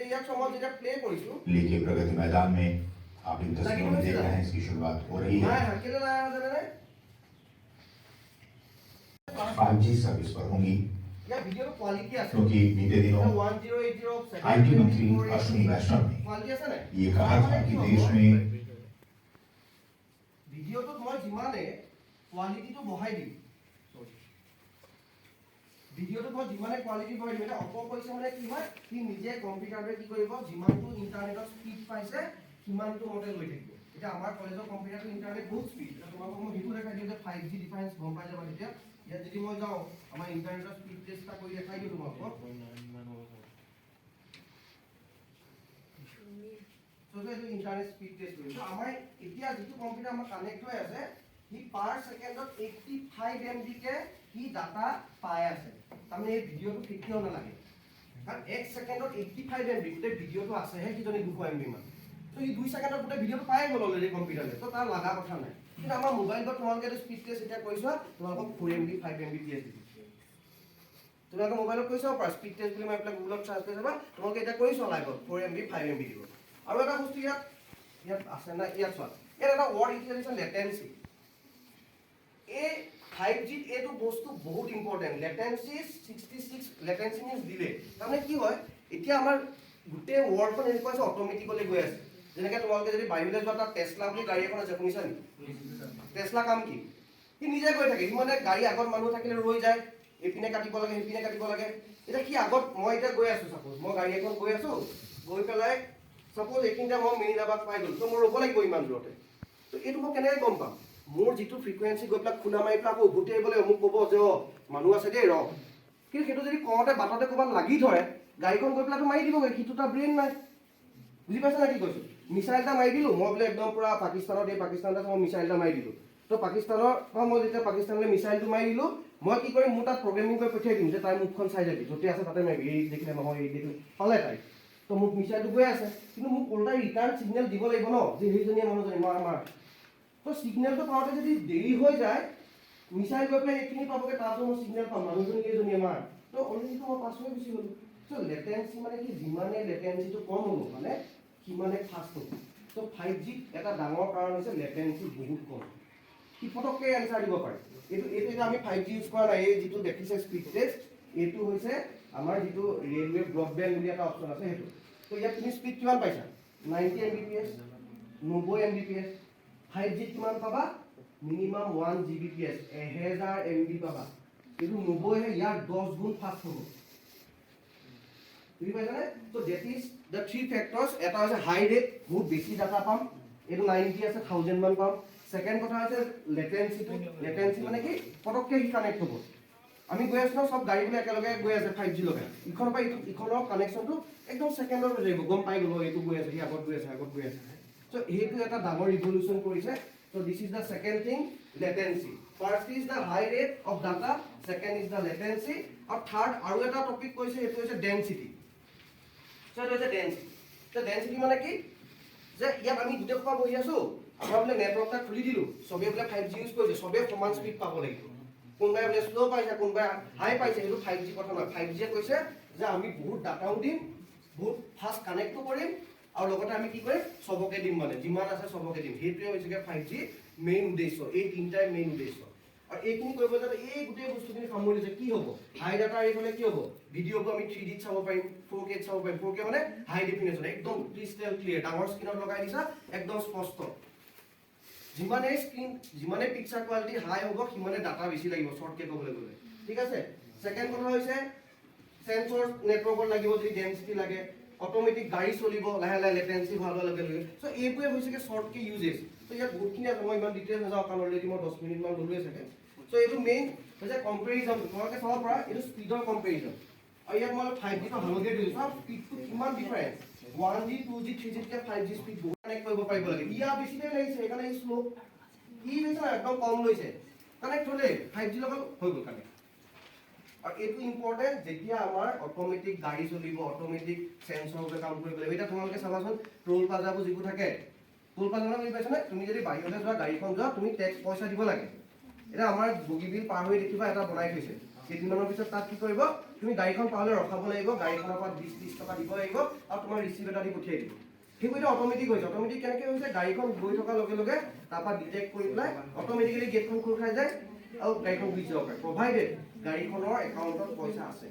ইয়াত সময় যেতিয়া প্লে কৰিছো लीजिए प्रगति मैदान में आप इन तस्वीरों में देख रहे हैं इसकी शुरुआत हो रही है 5G सर्विस पर होंगी या वीडियो क्वालिटी আছে क्योंकि बीते दिनों 1080 IT मंत्री अश्विनी वैष्णव क्वालिटी আছে না ने ये कहा था कि देश में ভিডিওটো মই যিমানে কোৱালিটিটো বঢ়াই দিম ভিডিওটো মই যিমানে কোৱালিটি বঢ়াই দিম এটা অপপইচা মানে কি হয় কি নিজে কম্পিউটাৰটোৱে কি কৰিব যিমানটো ইন্টাৰনেটৰ স্পীড পাইছে সিমানটো মতে লৈ থাকিব এটা আমাৰ কলেজৰ কম্পিউটাৰটো ইন্টাৰনেট বহুত স্পীড তোমালোকক মই সেইটো দেখাই দিম যে 5G ডিফাৰেন্স গম পাই যাবা তেতিয়া ইয়াত যদি মই যাওঁ আমাৰ ইন্টাৰনেটৰ স্পীড টেষ্টটা কৰি দেখাই দিওঁ তোমালোকক So the internet speed test so আমাৰ এতিয়া যেটো কম্পিউটাৰ আমাৰ কানেক্ট হৈ আছে হি পাৰ সেকেন্ডত 85 MB কে হি ডাটা পাই আছে তাৰমানে এই ভিডিওটো কেতিয়াও নালাগে কাৰণ 1 সেকেন্ডত 85 MB তে ভিডিওটো আছে হে কিজনি 200 MB মান তো ই 2 সেকেন্ডত পুৰা ভিডিওটো পাই গ'ল অলৰেডি কম্পিউটাৰলে তো তাৰ লাগা কথা নাই কিন্তু আমাৰ মোবাইলত তোমালোকে স্পীড টেষ্ট এটা কৰিছো তোমালোকক 4 MB 5 MB দিয়ে তোমালোকে মোবাইলত কৈছো পাৰ স্পীড টেষ্ট বুলি মই এপ্লাই গুগলত চাৰ্চ কৰি চাবা তোমালোকে এটা কৰিছো লাইভত 4 MB 5 MB দিব আৰু এটা বস্তু ইয়াত আছে না ইয়াত চোৱা এটা ৱৰ্ড ইনফৰমেশন লেটেন্সি এই 5G এটো বস্তু বহুত important latency 66 latency means delay তাৰমানে কি হয় এতিয়া আমাৰ গুটে ৱৰ্ডখন এনেকুৱা আছে অটোমেটিকলি গৈ আছে যেনেকৈ তোমালোকে যদি বাহিৰলৈ যোৱা তাত টেসলা বুলি গাড়ী এখন আছে শুনিছা নি টেসলা কাম কি কি নিজে গৈ থাকে মানে গাড়ী আগত মানুহ থাকিলে ৰৈ যায় এপিনে কাটিব লাগে এপিনে কাটিব লাগে এটা কি আগত মই এটা গৈ আছো সাপোজ মই গাড়ী এখন গৈ আছো গৈ পেলাই সাপোজ একিনটা মই মেইনাবাদ পাই গ'ল তো মই ৰ'ব লাগিব ইমান দূৰতে তো এইটো মই কেনেকৈ গম পাম মোৰ যিটো ফ্ৰিকুৱেঞ্চি গৈ পেলাই খুনা মাৰি পেলাই আকৌ উভতি আহিবলৈ মোক ক'ব যে মানুহ আছে দেই ৰ, কিন্তু সেইটো যদি কওঁতে বাটতে ক'ৰবাত লাগি ধৰে গাড়ীখন গৈ পেলাইতো মাৰি দিবগৈ, সিটো তাৰ ব্ৰেইন নাই। বুজি পাইছা না কি কৈছোঁ? মিছাইল এটা মাৰি দিলোঁ মই বোলে একদম পুৰা পাকিস্তানত এই পাকিস্তানতে মই মিছাইল এটা মাৰি দিলোঁ। তো পাকিস্তানৰ পৰা মই যেতিয়া পাকিস্তানলৈ মিছাইলটো মাৰি দিলোঁ, মই কি কৰিম মোৰ তাত প্ৰগ্ৰেমিং কৰি পঠিয়াই দিম যে তাই মুখখন চাই যাবি, য'তে আছে তাতে মাৰিবি, এই দেখিলে নহয় এই দেখিলে পালে তাই। তো মোক মিছাইলটো গৈ আছে, কিন্তু মোক ওলটাই ৰিটাৰ্ণ ছিগনেল দিব লাগিব ন যে সেইজনীয়ে মানুহজনী মাৰ মাৰ। তো ছিগনেলটো পাওঁতে যদি দেৰি হৈ যায়, মিছাইল গৈ পেলাই এইখিনি পাবগৈ, তাতো মই ছিগনেল পাম মানুহজনী কেইজনীয়ে মাৰ। তো অলৰেডিটো মই পাছ হৈ গুচি গ'লোঁ। চ' লেটেঞ্চি মানে কি, যিমানে লেটেঞ্চিটো কম হ'ব মানে সিমানে ফাষ্ট হ'ব। ত' 5G এটা ডাঙৰ কাৰণ হৈছে লেটেঞ্চি বহুত কম, সি পটককৈ এনচাৰ দিব পাৰে। এইটো এতিয়া আমি 5G ইউজ কৰা নাই, এই যিটো দেখিছে স্পীড টেষ্ট এইটো হৈছে আমাৰ যিটো ৰেলৱে ব্ৰডবেণ্ড বুলি এটা অপশ্যন আছে সেইটো। তো ইয়াত তুমি স্পীড কিমান পাইছা? 90 Mbps, 90 Mbps। 5G কিমান পাবা? মিনিমাম 1 Gbps, 1000 MB পাবা। কিন্তু 90হে ইয়াৰ 10 গুণ ফাষ্ট হ'ব। বুজি পাইছানে? তো ডেট ইজ দ্য 3 ফেক্টৰ্ছ। এটা হৈছে হাই ৰেট, বহুত বেছি ডাটা পাম, এইটো 90 আছে 1000 মান পাম। সেকেন্ড কথা হৈছে লেটেঞ্চিটো, লেটেঞ্চি মানে কি পটককৈ সি কানেক্ট হ'ব। আমি গৈ আছোঁ সব গাড়ীবোৰ একেলগে গৈ আছে 5G লগাই, ইখনৰ পৰা ইখনৰ কানেকশ্যনটো একদম ছেকেণ্ডত হৈ যাব, গম পাই গ'লো এইটো গৈ আছে, সি আগত গৈ আছে আগত গৈ আছে। চ' সেইটো এটা ডাঙৰ ৰিভলিউশ্যন কৰিছে। So' this is the second thing, latency. First is the high rate of data, second is the latency, আৰু থাৰ্ড আৰু এটা টপিক কৈছে সেইটো হৈছে ডেঞ্চিটি। চ' এইটো হৈছে ডেঞ্চিটি। চ' ডেঞ্চিটি মানে কি, যে ইয়াত আমি গোটেই সোপা বহি আছোঁ, আমাৰ বোলে নেটৱৰ্ক এটা খুলি দিলোঁ, চবেই বোলে 5G ইউজ কৰিছে, চবেই সমান স্পীড পাব লাগিব। কোনোবাই বোলে শ্ল' পাইছে, কোনোবাই হাই পাইছে, সেইটো 5G কথা নহয়। 5Gয়ে কৈছে যে আমি বহুত ডাটাও দিম, বহুত ফাষ্ট কানেক্টো কৰিম, আৰু লগতে আমি কি কৰিম চবকে দিম, মানে যিমান আছে চবকে দিম। সেইটোৱে হৈছে 5G মেইন উদ্দেশ্য, এই তিনিটাই মেইন উদ্দেশ্য। আৰু এইখিনি কৰিব যাতে এই গোটেই বস্তুখিনি সামৰি লৈছে কি হ'ব, হাই ডাটা ৰেট হ'লে কি হ'ব, ভিডিঅ'বোৰ আমি 3Dত চাব পাৰিম, 4K চাব পাৰিম। 4K মানে হাই ডেফিনেশ্যন, একদম ক্ৰিষ্টেল ক্লিয়াৰ, ডাঙৰ স্ক্ৰীণত লগাই দিছা একদম স্পষ্ট। যিমানে স্ক্ৰীন যিমানে পিকচাৰ কোৱালিটি হাই হ'ব সিমানে ডাটা বেছি লাগিব শ্বৰ্টকে ক'বলৈ গ'লে, ঠিক আছে। ছেকেণ্ড কথা হৈছে চেঞ্চৰ নেটৱৰ্কত লাগিব যদি ডেঞ্চিটি লাগে, অট'মেটিক গাড়ী চলিব লাহে লাহে লেটেঞ্চি ভাল হোৱাৰ লগে লগে। চ' এইবোৰে হৈছেগৈ শ্বৰ্টকে ইউজেছ। চ' ইয়াত বহুতখিনি আছে, মই ইমান ডিটেইলছ নাযাওঁ কাৰণ অলৰেডি মই 10 মিনিটমান ল'লোৱে চাগে। চ' এইটো মেইন হৈছে কম্পেৰিজন, তোমালোকে চাব পাৰা এইটো স্পীডৰ কম্পেৰিজন। আৰু ইয়াত মই 5Gটো হালধীয়া দিছোঁ, চাওক স্পীডটো কিমান difference, 1G 2G 3Gতকৈ 5G speed বহুত কানেক্ট কৰিব পাৰিব লাগে। ইয়াৰ বেছি টাইম লাগিছে সেইকাৰণে ই শ্ল', ই লৈছে একদম কম লৈছে, কানেক্ট হ'লে 5G লগত হৈ গ'ল কানেক্ট। আৰু এইটো ইম্পৰ্টেণ্ট যেতিয়া আমাৰ অট'মেটিক গাড়ী চলিব, অট'মেটিক চেঞ্চৰবোৰে কাম কৰিব লাগিব। এতিয়া তোমালোকে চাবাচোন টোল প্লাজাবোৰ যিবোৰ থাকে, টোল প্লাজা বুজি পাইছানে? তুমি যদি বাহিৰলৈ যোৱা গাড়ীখন যোৱা তুমি টেক্স পইচা দিব লাগে। এতিয়া আমাৰ বগীবিল পাৰ হৈ দেখিবা এটা বনাই থৈছে, কেইদিনমানৰ পিছত তাত কি কৰিব, তুমি গাড়ীখন পাৰলৈ ৰখাব লাগিব, গাড়ীখনৰ পৰা 20-30 টকা দিব লাগিব, আৰু তোমাৰ ৰিচিপ্ট এটা দি পঠিয়াই দিব। সেইবোৰ এতিয়া অট'মেটিক হৈছে। অট'মেটিক কেনেকৈ হৈছে, গাড়ীখন গৈ থকাৰ লগে লগে তাৰপৰা ডিটেক্ট কৰি পেলাই অট'মেটিকেলি গেটখন খোল খাই যায় আৰু গাড়ীখন গুচি যাব পাৰে, প্ৰভাইডেড গাড়ীখনৰ একাউণ্টত পইচা আছে।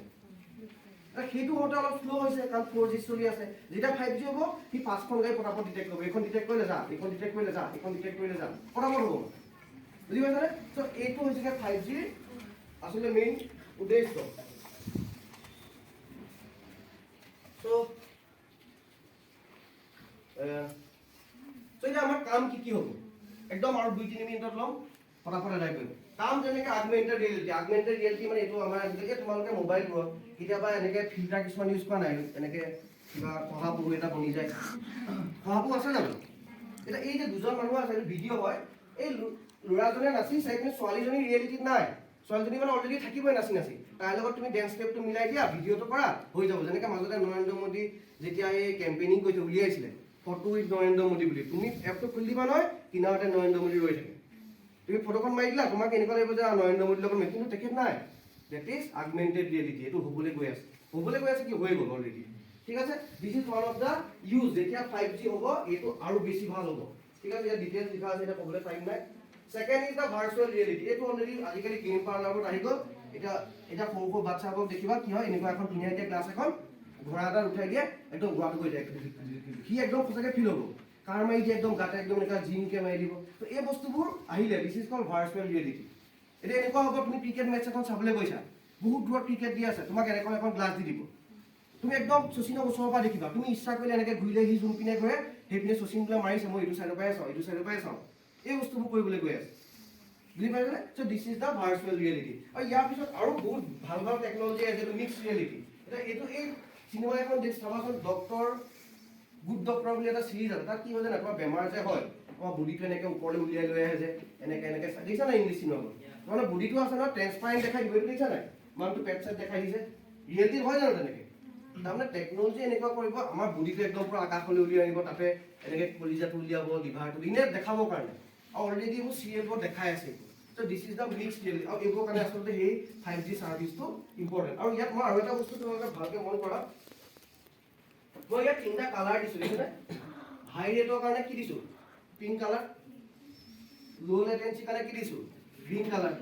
সেইটো হওঁতে অলপ শ্ল' হৈছে কাৰণ 4G চলি আছে। যেতিয়া 5G হ'ব সি 5খন গাড়ী পটাপট ডিটেক্ট কৰিব, এইখন ডিটেক্ট কৰিলে যা, এইখন ডিটেক্ট কৰিলে যা, এইখন ডিটেক্ট কৰিলে যা, পটাপট হ'ব। বুজি পাইছানে? চ' এইটো হৈছে 5Gৰ আচলতে মেইন উদ্দেশ্য। চ' এতিয়া আমাৰ কাম কি হ'ব, একদম আৰু 2-3 মিনিটত ল'ম, ফটাফট এদাই কৰিম। কাম যেনেকৈ আগমেণ্টেড ৰিয়েলিটি, আগমেণ্টেড ৰিয়েলিটি মানে এইটো আমাৰ আজিকালি তোমালোকে মোবাইলবোৰত কেতিয়াবা এনেকৈ ফিল্টাৰ কিছুমান ইউজ কৰা নাই, এনেকৈ কিবা শহাপহু এটা বনি যায়, শহাপহু আছে জানো? এতিয়া এই যে দুজন মানুহ আছে এইটো ভিডিঅ' হয়, এই ল'ৰাজনে নাচিছে কিন্তু ছোৱালীজনী ৰিয়েলিটিত নাই, ছোৱালীজনী মানে অলৰেডি থাকিবই নাচি নাচি, তাৰ লগত তুমি ডেন্স ষ্টেপটো মিলাই দিয়া, ভিডিঅ'টো কৰা, হৈ যাব। যেনেকৈ মাজতে নৰেন্দ্ৰ মোদী যেতিয়া এই কেম্পেইনিং কৰি উলিয়াইছিলে ফটো উইথ নৰেন্দ্ৰ মোদী বুলি, তুমি এপটো খুলি দিবা নহয়, কিনাৰতে নৰেন্দ্ৰ মোদী ৰৈ থাকে, তুমি ফটোখন মাৰি দিলা, তোমাক এনেকুৱা লাগিব যে নৰেন্দ্ৰ মোদীৰ লগত কিন্তু তেখেত নাই। ডেট ইজ আগমেণ্টেড ৰিয়েলিটি, এইটো হ'বলৈ গৈ আছে, হ'বলৈ গৈ আছে কি হৈ গ'ল অলৰেডি, ঠিক আছে। This is one of the use, যেতিয়া 5G হ'ব এইটো আৰু বেছি ভাল হ'ব, ঠিক আছে। ইয়াত ডিটেইলছ লিখা আছে, এতিয়া ক'বলৈ টাইম নাই। Second is the virtual reality, এইটো অলৰেডি আজিকালি গেম পাৰ্লাৰবোৰত আহি গ'ল। এতিয়া সৰু সৰু বাচ্চাবোৰক দেখিবা কি হয়, এনেকুৱা এখন ধুনীয়াকৈ গ্লাছ এখন ঘোঁৰা এটাত উঠাই দিয়ে, একদম ঘোঁৰাটো গৈ যায়, সি একদম সঁচাকৈ ফিল হ'ব, কাৰ মাৰি দিয়ে একদম গাতে একদম এনেকুৱা জিমকৈ মাৰি দিব। তো এই বস্তুবোৰ আহিলে, this is called virtual reality. এতিয়া এনেকুৱা হ'ব তুমি ক্ৰিকেট মেটচ এখন চাবলৈ গৈছা, বহুত দূৰত ক্ৰিকেট দি আছে, তোমাক এনেকুৱা এখন গ্লাছ দি দিব, তুমি একদম শচীনক ওচৰৰ পৰা দেখিবা, তুমি ইচ্ছা কৰিলে এনেকৈ ঘূৰিলে সি যোনপিনে ঘূৰে সেইপিনে শচীন বোলে মাৰিছে, মই এইটো চাইডৰ পৰাই চাওঁ, এইটো চাইডৰ পৰাই চাওঁ, এই বস্তুবোৰ কৰিবলৈ গৈ আছে বুজি পাইছানে so this is the virtual reality আৰু ইয়াৰ পিছত আৰু বহুত ভাল ভাল টেকনলজি আছে যেটো মিক্স ৰিয়েলিটি এটা এইটো এই চিনেমা এখন দেখ চাবাচোন ডক্টৰ গুড ডক্টৰ বুলি এটা সিৰিজ আছে তাত কি হয় জানা তোমাৰ বেমাৰ যে হয় তোমাৰ বডিটো এনেকে ওপৰলৈ উলিয়াই লৈ আহে যে এনেকে এনেকে দেখিছা না ইংলিছ চিনেমা মানে বডিটো আছে না ট্ৰান্সপাৰেন্ট দেখাই দিব দেখিছা নাই মানুহটো পেট চেট দেখাই দিছে ৰিয়েলিটি হয় জানো তেনেকে তাৰমানে টেকনলজি এনেকুৱা কৰিব আমাৰ বডিটো একদম পুৰা আকাশলৈ উলিয়াই আনিব তাতে এনেকে কলিজাটো উলিয়াব লিভাৰটো ইনে দেখাবৰ কাৰণে আৰু অলৰেডি এইবোৰ চিৰিয়েলবোৰ দেখাই আছে so this is the mix reality আৰু এইবোৰ কাৰণে আচলতে সেই 5G সাৰ্ভিসটো ইম্পৰ্টেন্ট আৰু ইয়াত মই আৰু এটা বস্তু তোমালোকে ভালকে মন কৰা মই ইয়াত তিনটা কালাৰ দিছো দেখিছানে হাই ৰেটৰ কাৰণে কি দিছো পিংক কালাৰ লো লেটেন্সি কাৰণে কি দিছো গ্ৰীণ কালাৰ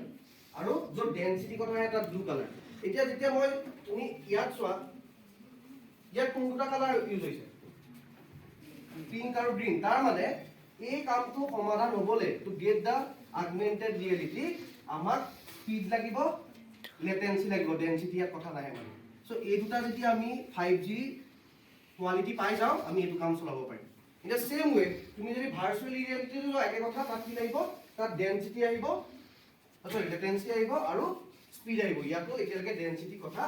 আৰু য'ত ডেন্সিটি কথা এটা ব্লু কালাৰ এতিয়া যেতিয়া মই তুমি ইয়াত চোৱা ইয়াত কোনটা কালাৰ ইউজ হৈছে পিংক আৰু গ্ৰীণ তাৰ মানে এই কামটো সমাধান হ'বলে to get da augmented reality আমাক স্পিড লাগিব লেটেন্সি লাগিব ডেন্সিটি ইয়াত কথা নাই মানে সো এই দুটা যেতিয়া আমি 5G কোৱালিটি পাই যাও আমি এইটো কাম চলাব পাৰিম ইন দা সেম ওয়ে তুমি যদি ভাৰ্চুৱেল ৰিয়েলিটিটো একে কথা তাত কি লাগিব তাত ডেন্সিটি আহিব সৰি লেটেন্সি আহিব আৰু স্পিড আহিব ইয়াতো একেলগে ডেন্সিটি কথা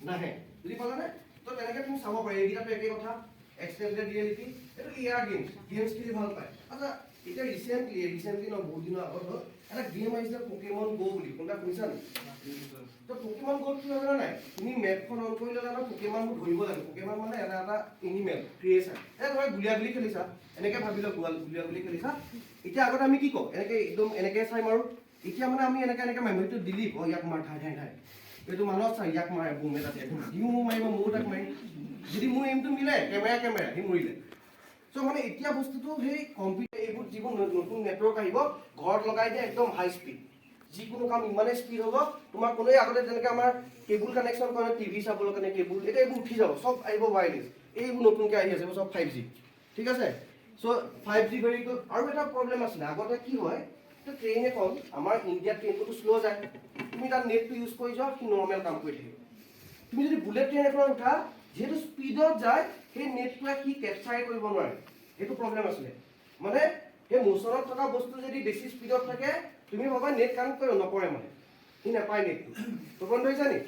নাহে বুজি পালানে তো তেনেকে তুমি চাব পাৰি এইকেইটাটো একে কথা এক্সটেন্ডেড ৰিয়েলিটি এটো ইয়াৰ গেমছ কি ভাল পায় আচ্ছা এটা ৰিসেন্টলি ন বহুত দিনৰ আগত এটা গেম আহিছে পকেমন গো বুলি কোনটা শুনিছা নি তো পকেমন গো কি হয় নাই তুমি মেপখন অন কৰি ললা না পকেমনবোৰ ধৰিব লাগে পকেমন মানে এটা এটা এনিমেল ক্ৰিয়েচন তুমি গুলিয়াগুলি খেলিছা এনেকে ভাবিলা গুলিয়াগুলি খেলিছা এতিয়া আগত আমি কি কওঁ এনেকে একদম এনেকে চাই মাৰো এতিয়া মানে আমি এনেকে এনেকে মেমৰিটো ডিলিট হয় ইয়াক মাৰ ঠাই ঠাই ঠাই এইটো মানুহ চাই ইয়াক মাৰে বুম এটা দিও মাৰিব মোৰ তাক মাৰি যদি মোৰ এমটো মিলে কেমেৰা সি মৰিলে সো মানে এতিয়া বস্তুটো সেই কম্পিউটাৰ এইবোৰ যিবোৰ নতুন নেটৱৰ্ক আহিব ঘৰত লগাই দিয়ে একদম হাই স্পীড যিকোনো কাম ইমানে স্পীড হ'ব তোমাৰ কোনোই আগতে যেনেকৈ আমাৰ কেবুল কানেকশ্যন কৰে টিভি চাবলৈ কাৰণে কেবুল এটা এইবোৰ উঠি যাব চব আহিব ৱায়াৰলেছ এইবোৰ নতুনকৈ আহি আছে চব 5G ঠিক আছে সো 5G ভেৰি গুড আৰু এটা প্ৰব্লেম আছিলে আগতে কি হয় ট্ৰেইন এখন আমাৰ ইণ্ডিয়াত ট্ৰেইনটো শ্ল' যায় তুমি তাত নেটটো ইউজ কৰি যোৱা সি নৰ্মেল কাম কৰি থাকিব তুমি যদি বুলেট ট্ৰেইন এখন উঠা যেহেতু স্পীডত যায় সেই নেটটোৱে কি কেপচাৰ কৰিব নোৱাৰে এইটো প্ৰব্লেম আছিলে মানে সেই মোচনত থকা বস্তু যদি বেছি স্পীডত থাকে তুমি ভাবা নেট কানেক্ট কৰিব নপৰে মানে সি নাপায় নেটটো তো বন্ধ হৈছে নি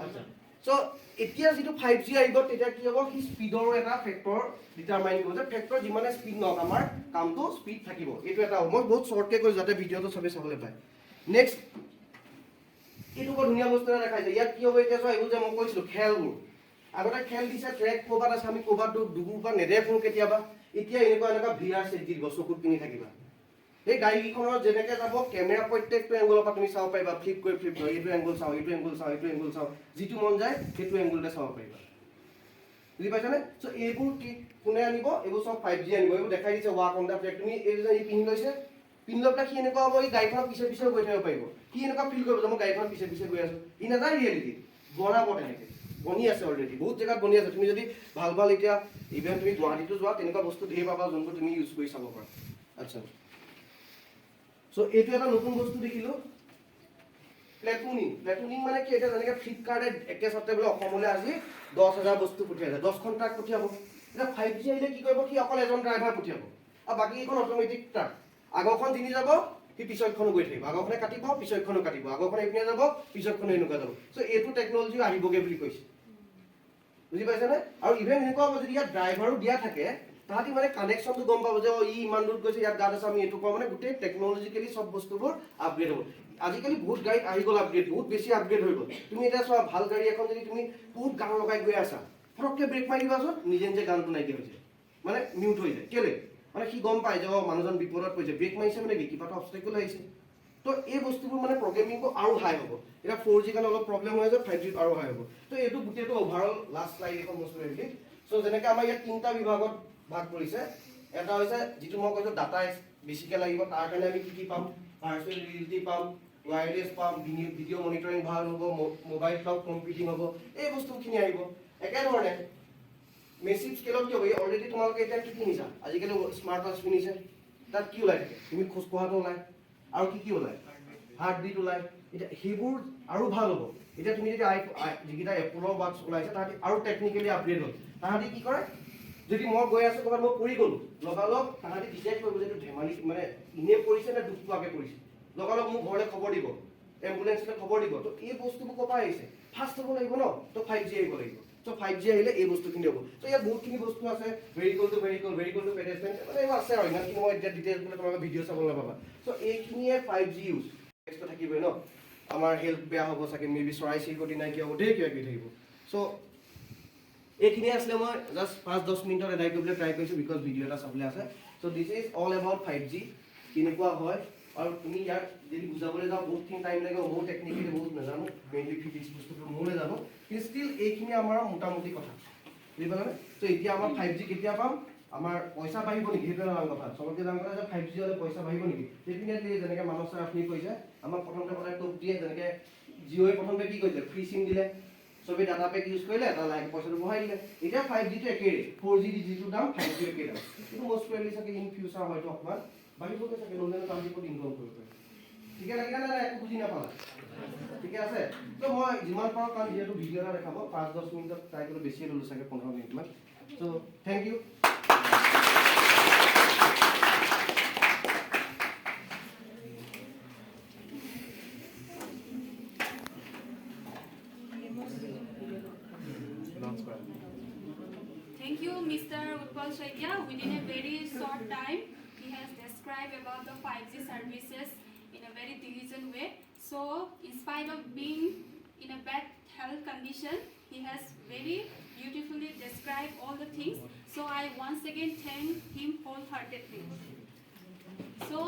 আচ্ছা সো এতিয়া যিটো 5G আহিব তেতিয়া কি হ'ব সি স্পীডৰ এটা ফেক্টৰ ডিটাৰমাইন কৰিব যে ফেক্টৰ যিমানে স্পীড নহওক আমাৰ কামটো স্পীড থাকিব এইটো এটা মই বহুত শ্বৰ্টকে কৈ যাতে ভিডিঅ'টো চবে চাবলৈ পায় নেক্সট এইটো বৰ ধুনীয়া বস্তু এটা দেখাইছে ইয়াত কি হ'ব এতিয়া চোৱা এইবোৰ যে মই কৈছিলোঁ খেলবোৰ আগতে খেল দিছে ট্ৰেক ক'ৰবাত আছে আমি ক'ৰবাত দুগুৰ পৰা নেদেখোঁ কেতিয়াবা এতিয়া এনেকুৱা VR ছেট দিব চকুত কিনি থাকিবা এই গাড়ীকেইখনৰ যেনেকৈ যাব কেমেৰা প্ৰত্যেকটো এংগলৰ পৰা তুমি চাব পাৰিবা ফ্লিপ কৰি এইটো এংগল চাওঁ এইটো এংগল চাওঁ যিটো মন যায় সেইটো এংগলতে চাব পাৰিবা বুজি পাইছানে সো এইবোৰ কি কোনে আনিব এইবোৰ চব 5G আনিব এইবোৰ দেখাই দিছে ৱাক অন দা ট্ৰেক তুমি এইটো যে পিন্ধি লৈছে পিন্ধি লৈ পেলাই সি এনেকুৱা হ'ব এই গাড়ীখনৰ পিছে পিছে গৈ থাকিব পাৰিব সি এনেকুৱা ফিল কৰিব যে মই গাড়ীখনৰ পিছে পিছে গৈ আছোঁ ই নাযায় ৰিয়েলিটি বনাব তেনেকৈ বনি আছে অলৰেডি বহুত জেগাত বনি আছে তুমি যদি ভাল এতিয়া ইভেন তুমি গুৱাহাটীতো যোৱা তেনেকুৱা বস্তু ধেৰ পাবা যোনটো তুমি ইউজ কৰি চাব পাৰা আচ্ছা সো এইটো এটা নতুন বস্তু দেখিলোঁ প্লেটুনিং মানে কি এটা যেনেকৈ ফ্লিপকাৰ্টে একে চাতে বোলে অসমলৈ আজি 10,000 বস্তু পঠিয়াইছে 10খন ট্ৰাক পঠিয়াব এতিয়া 5G আহিলে কি কৰিব সি অকল এজন ড্ৰাইভাৰ পঠিয়াব আৰু বাকীকেইখন অট'মেটিক ট্ৰাক আগৰখন যিনি যাব সি পিছৰখনো গৈ থাকিব আগৰখনে কাটিব পিছৰখনো কাটিব আগৰখনে এইপিনে যাব পিছৰখনো এনেকুৱা যাব সো এইটো টেকনলজি আহিবগৈ বুলি কৈছে বুজি পাইছেনে আৰু ইভেন এনেকুৱা হ'ব যদি ইয়াত ড্ৰাইভাৰো দিয়া থাকে তাহাঁতি মানে কানেকশ্যনটো গম পাব যে ই ইমান দূৰত গৈছে ইয়াত গাত আছে আমি এইটো কৰোঁ মানে গোটেই টেকনলজিকেলি চব বস্তুবোৰ আপগ্ৰেড হ'ব আজিকালি বহুত গাড়ীত আহি গ'ল আপগ্ৰেড বহুত বেছি আপগ্ৰেড হৈ গ'ল তুমি এতিয়া চোৱা ভাল গাড়ী এখন যদি তুমি বহুত গান লগাই গৈ আছা ফটককৈ ব্ৰেক মাৰি দিবাচোন নিজে নিজে গানটো নাইকিয়া হৈ যায় মানে মিউট হৈ যায় কেলে মানে সি গম পায় যে মানুহজন বিপদত পৰিছে ব্ৰেক মাৰিছে মানে কি কিবা এটা অবষ্টেকল আহিছে তো এই বস্তুবোৰ মানে প্ৰগ্ৰেমিংটো আৰু হাই হ'ব এতিয়া 4G কাৰণে অলপ প্ৰব্লেম হৈ আছে 5G আৰু হাই হ'ব তো এইটো গোটেইটো অভাৰঅল লাষ্ট শ্লাইড এখন বস্তু আহিলে সো যেনেকৈ আমাৰ ইয়াত 3টা বিভাগত ভাগ কৰিছে এটা হৈছে যিটো মই কৈছোঁ ডাটা বেছিকৈ লাগিব তাৰ কাৰণে আমি কি পাম ভাৰ্চুৱেল ৰিয়েলিটি পাম ৱায়াৰলেছ পাম ভিডিঅ' মনিটৰিং ভাল হ'ব মোবাইল ক্লাউড কম্পিউটিং হ'ব এই বস্তুখিনি আহিব একেধৰণে মেচিভ স্কেলত কি হ'ব অলৰেডি তোমালোকে এতিয়া কি কিনিছা আজিকালি স্মাৰ্ট ৱাচ কিনিছে তাত কি ওলাই থাকে তুমি খোজ কঢ়াটো ওলাই আৰু কি ওলাই হাৰ্ট বিট ওলাই এতিয়া সেইবোৰ আৰু ভাল হ'ব এতিয়া তুমি যদি যিকেইটা এপলৰ ৱাটছ ওলাইছে তাহাঁতি আৰু টেকনিকেলি আপগ্ৰেড হ'ল তাহাঁতি কি কৰে যদি মই গৈ আছোঁ ক'ৰবাত মই পৰি গ'লোঁ লগালগ তাহাঁতি ডিটেক্ট কৰিব যে এইটো ধেমালি মানে ইনে পৰিছে নে দুখ পোৱাকৈ পৰিছে লগালগ মোক ঘৰলৈ খবৰ দিব এম্বুলেঞ্চলৈ খবৰ দিব তো এই বস্তুবোৰ ক'ৰ পৰা আহিছে ফাষ্ট হ'ব লাগিব ন তো 5G আহিব লাগিব তো 5G আহিলে এই বস্তুখিনি হ'ব তো ইয়াত বহুতখিনি বস্তু আছে ভেহিকল টু পেডেষ্ট্ৰিয়ান মানে এইবোৰ আছে আৰু ইমানখিনি মই এতিয়া ডিটেইলছ বোলে তোমালোকে ভিডিঅ' চাবলৈ নাপাবা তো এইখিনিয়ে 5G ইউজ নেক্সট থাকিবই ন আমাৰ হেল্থ বেয়া হ'ব চাগে মেবি চৰাই চিৰিকটি নাইকিয়া হ'ব ঢেৰ কিবা কিবি থাকিব চ' এইখিনি আছিলে মই জাষ্ট 5-10 মিনিটত এডাই কৰিবলৈ ট্ৰাই কৰিছোঁ বিকজ ভিডিঅ' এটা চাবলৈ আছে so' this is all about 5G কেনেকুৱা হয় আৰু তুমি ইয়াক যদি বুজাবলৈ যাওঁ বহুতখিনি টাইম লাগিব মোৰ টেকনিকেলি বহুত নাজানো মেইনলি ফিজিক্স বস্তুটো মই নাজানো কিন্তু ষ্টিল এইখিনি আমাৰ মোটামুটি কথা বুজি পালানে চ' এতিয়া আমাৰ 5G কেতিয়া পাম আমাৰ পইচা বাঢ়িব নেকি সেইটো ডাঙৰ কথা চবতকৈ ডাঙৰ কথা যে 5G হ'লে পইচা বাঢ়িব নেকি ডেফিনেটলি যেনেকৈ মানৱ ছাৰ আপুনি কৈছে আমাক প্ৰথমতে সদায় টপ দিয়ে যেনেকৈ জিঅ'ই প্ৰথমতে কি কৰিলে ফ্ৰী চিম দিলে চবেই ডাটা পেক ইউজ কৰিলে এটা লাইক পইচাটো বঢ়াই দিলে এতিয়া 5Gটো একেই 4G যিটো দাম 5G একেই দাম কিন্তু মষ্ট প্ৰবেবলি চাগে ইন ফিউচাৰ হয়তো অকণমান বাঢ়িবগৈ চাগে নহ'লে তাৰ ওপৰত ইনকম কৰিব পাৰে ঠিকে লাগিলে নে একো বুজি নাপালা ঠিকে আছে তো মই যিমান পাৰোঁ কাৰণ যিহেতু ভিডিঅ' এটা দেখাব 5-10 মিনিটত ট্ৰাই কৰি বেছিয়ে ল'লোঁ চাগে 15 মিনিটমান so' thank you Thank you, Mr. Utpal Shaikia. Within a very short time, he has described about the 5G services in a very diligent way. So, in spite of being in a bad health condition, he has very beautifully described all the things. So, I once again thank him wholeheartedly. So,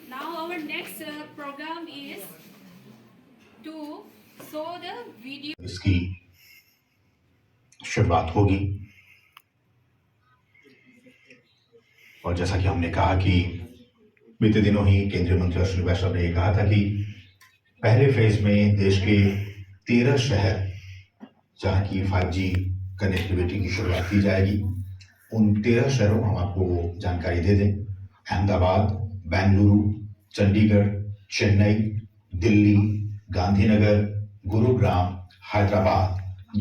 now our next program is to show the video. इसकी शुरुआत होगी और जैसा कि हमने कहा कि बीते दिनों ही केंद्रीय मंत्री अश्विनी वैष्णव ने कहा था कि पहले फेज में देश के 13 शहर जहां की 5G कनेक्टिविटी की शुरुआत की जाएगी उन 13 शहरों हम आपको जानकारी दे दें अहमदाबाद बेंगलुरु चंडीगढ़ चेन्नई दिल्ली गांधीनगर गुरुग्राम हैदराबाद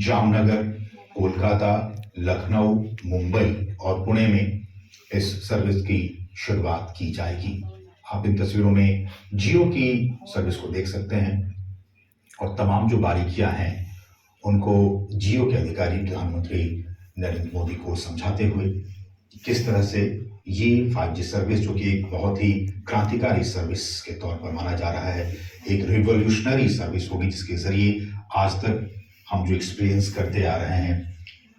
जामनगर कोलकाता लखनऊ मुंबई और पुणे में इस सर्विस की शुरुआत की जाएगी आप इन तस्वीरों में जियो की सर्विस को देख सकते हैं और तमाम जो बारीकियां हैं उनको जियो के अधिकारी प्रधानमंत्री नरेंद्र मोदी को समझाते हुए किस तरह से ये 5G सर्विस जो कि एक बहुत ही क्रांतिकारी सर्विस के तौर पर माना जा रहा है एक रिवोल्यूशनरी सर्विस होगी जिसके जरिए आज तक हम जो एक्सपीरियंस करते आ रहे हैं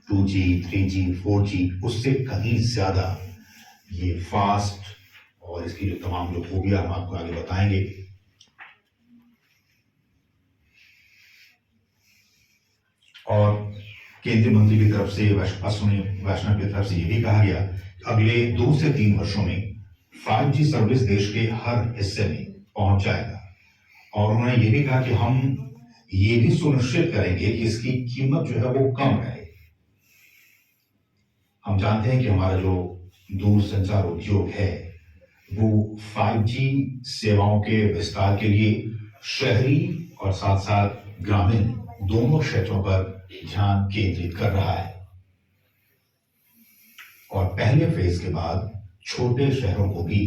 2G 3G 4G उससे कहीं ज्यादा ये फास्ट और इसकी जो तमाम जो खूबियां हम आपको आगे बताएंगे और केंद्रीय मंत्री की तरफ से अश्विनी वैष्णव की तरफ से ये भी कहा गया कि अगले 2 से 3 वर्षों में 5G सर्विस देश के हर हिस्से में पहुंच जाएगा और उन्होंने ये भी कहा कि हम ये भी सुनिश्चित करेंगे कि इसकी कीमत जो है वो कम रहे हम जानते हैं कि हमारा जो दूरसंचार उद्योग है वो 5G सेवाओं के विस्तार के लिए शहरी और साथ साथ ग्रामीण दोनों क्षेत्रों पर ध्यान केंद्रित कर रहा है और पहले फेज के बाद छोटे शहरों को भी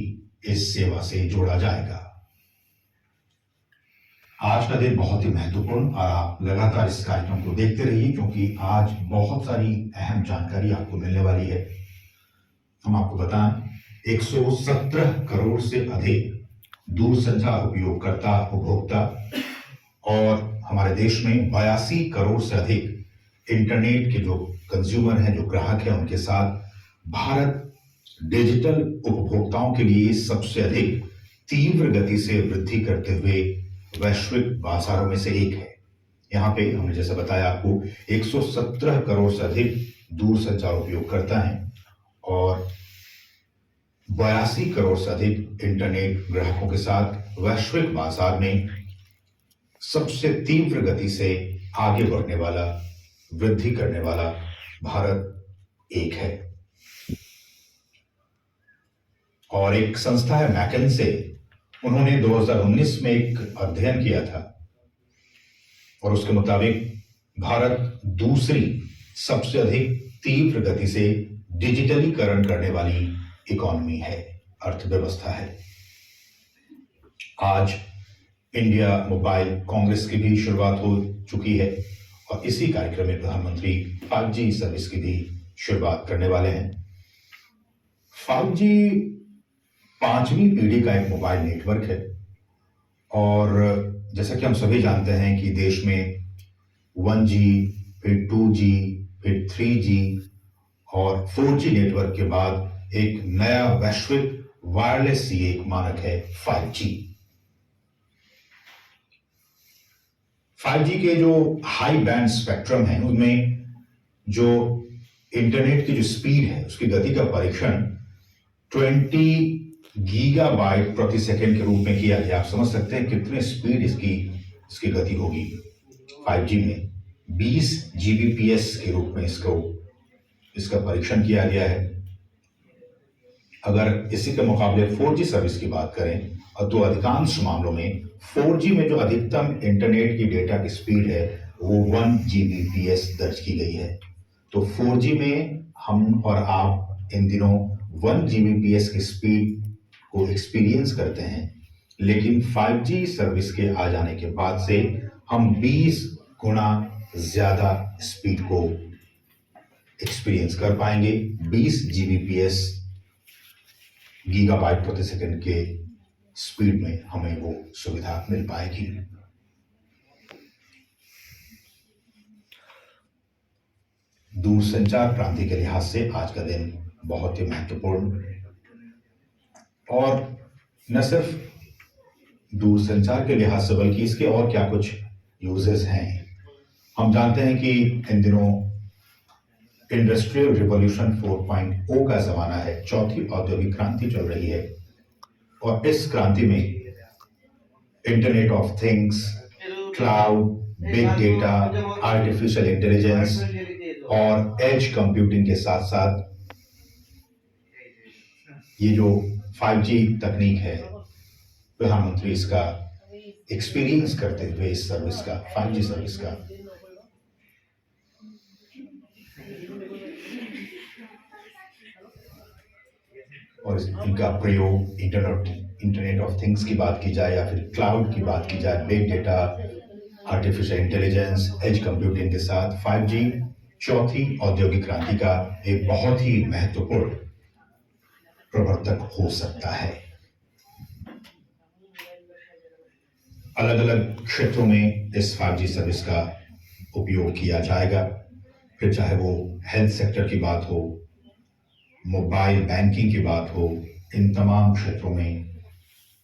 इस सेवा से जोड़ा जाएगा आज का दिन बहुत ही महत्वपूर्ण और आप लगातार इस कार्यक्रम को देखते रहिए क्योंकि आज बहुत सारी अहम जानकारी आपको मिलने वाली है हम आपको बताएं 117 करोड़ से अधिक दूरसंचार उपयोगकर्ता उपभोक्ता और हमारे देश में 82 करोड़ से अधिक इंटरनेट के जो कंज्यूमर हैं जो ग्राहक हैं उनके साथ भारत डिजिटल उपभोक्ताओं के लिए सबसे अधिक तीव्र गति से वृद्धि करते हुए वैश्विक बाजारों में से एक है यहाँ पे हमने जैसे बताया आपको 117 करोड़ से अधिक दूरसंचार उपयोगकर्ता हैं और 82 करोड़ से अधिक इंटरनेट ग्राहकों के साथ वैश्विक बाजार में सबसे तीव्र गति से आगे बढ़ने वाला वृद्धि करने वाला भारत एक है और एक संस्था है मैकेंसे उन्होंने 2019 में एक अध्ययन किया था और उसके मुताबिक भारत दूसरी सबसे अधिक तीव्र गति से डिजिटलीकरण करने वाली इकोनॉमी है, अर्थव्यवस्था है। आज इंडिया मोबाइल कांग्रेस की भी शुरुआत हो चुकी है और इसी कार्यक्रम में प्रधानमंत्री 5G सर्विस की भी शुरुआत करने वाले हैं। 5G 5वीं पीढ़ी का एक मोबाइल नेटवर्क है और जैसा कि हम सभी जानते हैं कि देश में 1G, फिर 2G, फिर 3G और 4G नेटवर्क के बाद एक नया वैश्विक वायरलेस एक मानक है 5G। 5G के जो हाई बैंड स्पेक्ट्रम है उनमें जो इंटरनेट की जो स्पीड है उसकी गति का परीक्षण 20 गीगाबाइट प्रति सेकंड के रूप में किया गया। आप समझ सकते हैं कितने स्पीड इसकी गति होगी। 5G में 20 Gbps के रूप में इसका परीक्षण किया गया है। अगर इसी के मुकाबले 4G सर्विस की बात करें तो अधिकांश मामलों में 4G में जो अधिकतम इंटरनेट की डेटा की स्पीड है वो 1 Gbps दर्ज की गई है। तो 4G में हम और आप इन दिनों 1 Gbps की स्पीड को एक्सपीरियंस करते हैं, लेकिन 5G सर्विस के आ जाने के बाद से हम 20 गुना ज्यादा स्पीड को एक्सपीरियंस कर पाएंगे। 20 Gbps गीगाबाइट प्रति सेकंड के स्पीड में हमें वो सुविधा मिल पाएगी। दूरसंचार क्रांति के लिहाज से आज का दिन बहुत ही महत्वपूर्ण और न सिर्फ दूरसंचार के लिहाज से बल्कि इसके और क्या कुछ यूजेस हैं। हम जानते हैं कि इन दिनों इंडस्ट्रियल रिवॉल्यूशन 4.0 का जमाना है, चौथी औद्योगिक क्रांति चल रही है और इस क्रांति में internet of things, cloud, big data, artificial intelligence और एज कंप्यूटिंग के साथ साथ ये जो 5G तकनीक है, प्रधानमंत्री इसका एक्सपीरियंस करते हुए इस सर्विस का 5G सर्विस का और इनका प्रयोग इंटरनेट ऑफ थिंग्स की बात की जाए या फिर क्लाउड की बात की जाए, big data, artificial intelligence, edge computing के साथ 5G चौथी औद्योगिक क्रांति का एक बहुत ही महत्वपूर्ण प्रवर्तक हो सकता है। अलग अलग क्षेत्रों में इस 5G सर्विस का उपयोग किया जाएगा, फिर चाहे वो हेल्थ सेक्टर की बात हो, मोबाइल बैंकिंग की बात हो, इन तमाम क्षेत्रों में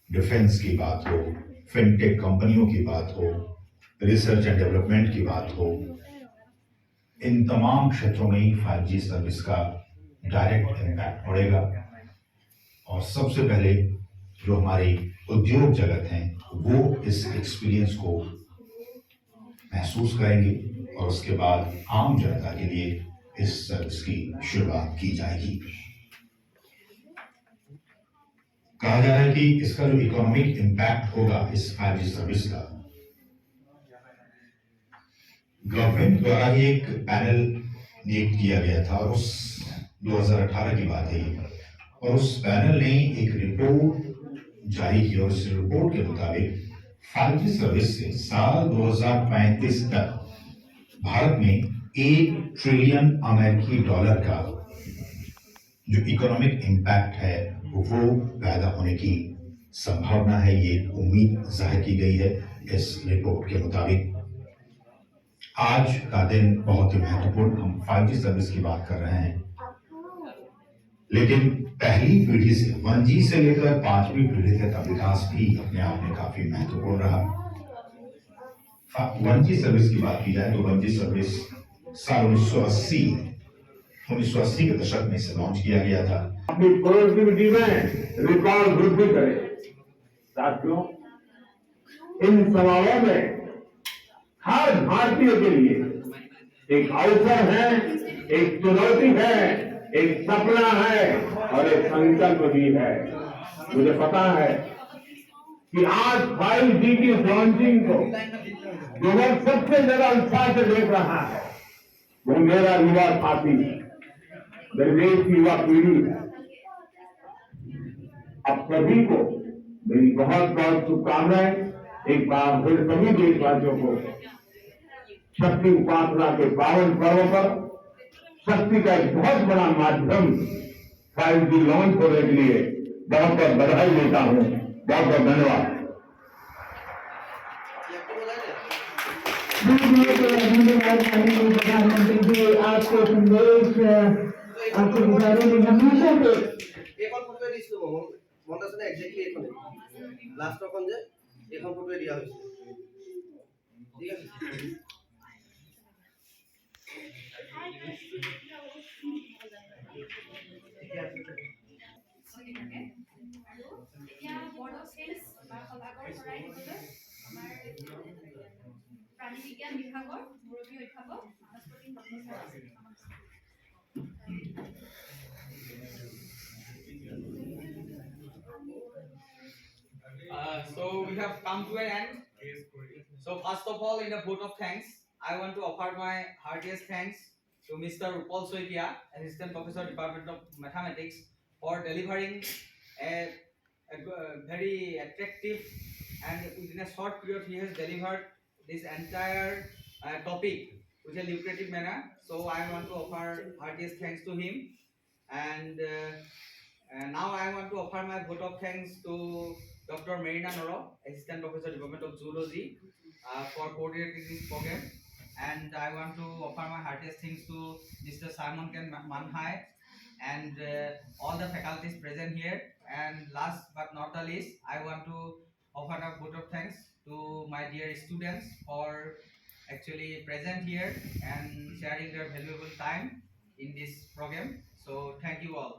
डिफेंस की बात हो, फिनटेक कंपनियों की बात हो, रिसर्च एंड डेवलपमेंट की बात हो, इन तमाम क्षेत्रों में ही 5G सर्विस का डायरेक्ट इम्पैक्ट पड़ेगा। और सबसे पहले जो हमारी उद्योग जगत है वो इस एक्सपीरियंस को महसूस करेंगे और उसके बाद आम जनता के लिए इस सर्विस की शुरुआत की जाएगी। कहा जा रहा है कि इसका जो इकोनॉमिक इम्पैक्ट होगा इस 5G सर्विस का, गवर्नमेंट द्वारा ही एक पैनल नियुक्त किया गया था और उस 2018 की बात है और उस पैनल ने एक रिपोर्ट जारी की और उस रिपोर्ट के मुताबिक 5G सर्विस से साल 2035 तक भारत में $1 ट्रिलियन अमेरिकी डॉलर का जो इकोनॉमिक इम्पैक्ट है वो पैदा होने की संभावना है। ये उम्मीद जाहिर की गई है इस रिपोर्ट के मुताबिक। आज का दिन बहुत ही महत्वपूर्ण, हम 5G सर्विस की बात कर रहे हैं, लेकिन पहली पीढ़ी से 1G से लेकर 5वीं पीढ़ी तक का विकास भी अपने आप में काफी महत्वपूर्ण रहा। 1G सर्विस की बात की जाए तो 1G सर्विस साल 1980 के दशक में इसे लॉन्च किया गया था। अपनी प्रोडक्टिविटी में रिकॉर्ड वृद्धि करे। साथियों, इन समारोह में हर भारतीय के लिए एक अवसर है, एक चुनौती है, एक सपना है और एक संकल्प भी है। मुझे पता है कि आज 5G की लॉन्चिंग को जो वर्ग सबसे ज्यादा उत्साह से देख रहा है वो मेरा युवा साथी है। मेरे देश की युवा पीढ़ी है, आप सभी को मेरी बहुत बहुत शुभकामनाएं। एक बार फिर सभी देशवासियों को शक्ति उपासना के पावन पर्व पर शक्ति का एक बहुत बड़ा माध्यम 5G लॉन्च होने के लिए बहुत बहुत बधाई देता हूं। बहुत बहुत धन्यवाद। धन्यवाद माननीय प्रधानमंत्री जी, आपके संदेश आपके विचारों में हमेशा से এইখন ফটোৱে দিছিলো মই মনত আছে এক্স্যাক্টলি এইখনে লাষ্টৰখন যে এইখন ফটোৱে দিয়া হৈছে ঠিক আছে এতিয়া বৰ্ড অফ চেঞ্জ বা সভাগৰ ভৰাই দিবলৈ আমাৰ প্ৰাণী বিজ্ঞান বিভাগৰ মুৰব্বী অধ্যাপক মানসপতি Bhattacharya. So we have come to an end. So first of all, in a vote of thanks, I want to offer my heartiest thanks to Mr. Rupal Soikia, Assistant Professor, Department of Mathematics, for delivering a very attractive and within a short period he has delivered this entire topic with a lucrative manner. So I want to offer heartiest thanks to him, and now I want to offer my vote of thanks to Dr. Marina Noro, Assistant Professor, Department of Zoology, for coordinating this program. And I want to offer my heartiest thanks to Mr. Simon Ken Manhai and all the faculties present here. And last but not the least, I want to offer a vote of thanks to my dear students for actually present here and sharing their valuable time in this program. So thank you all.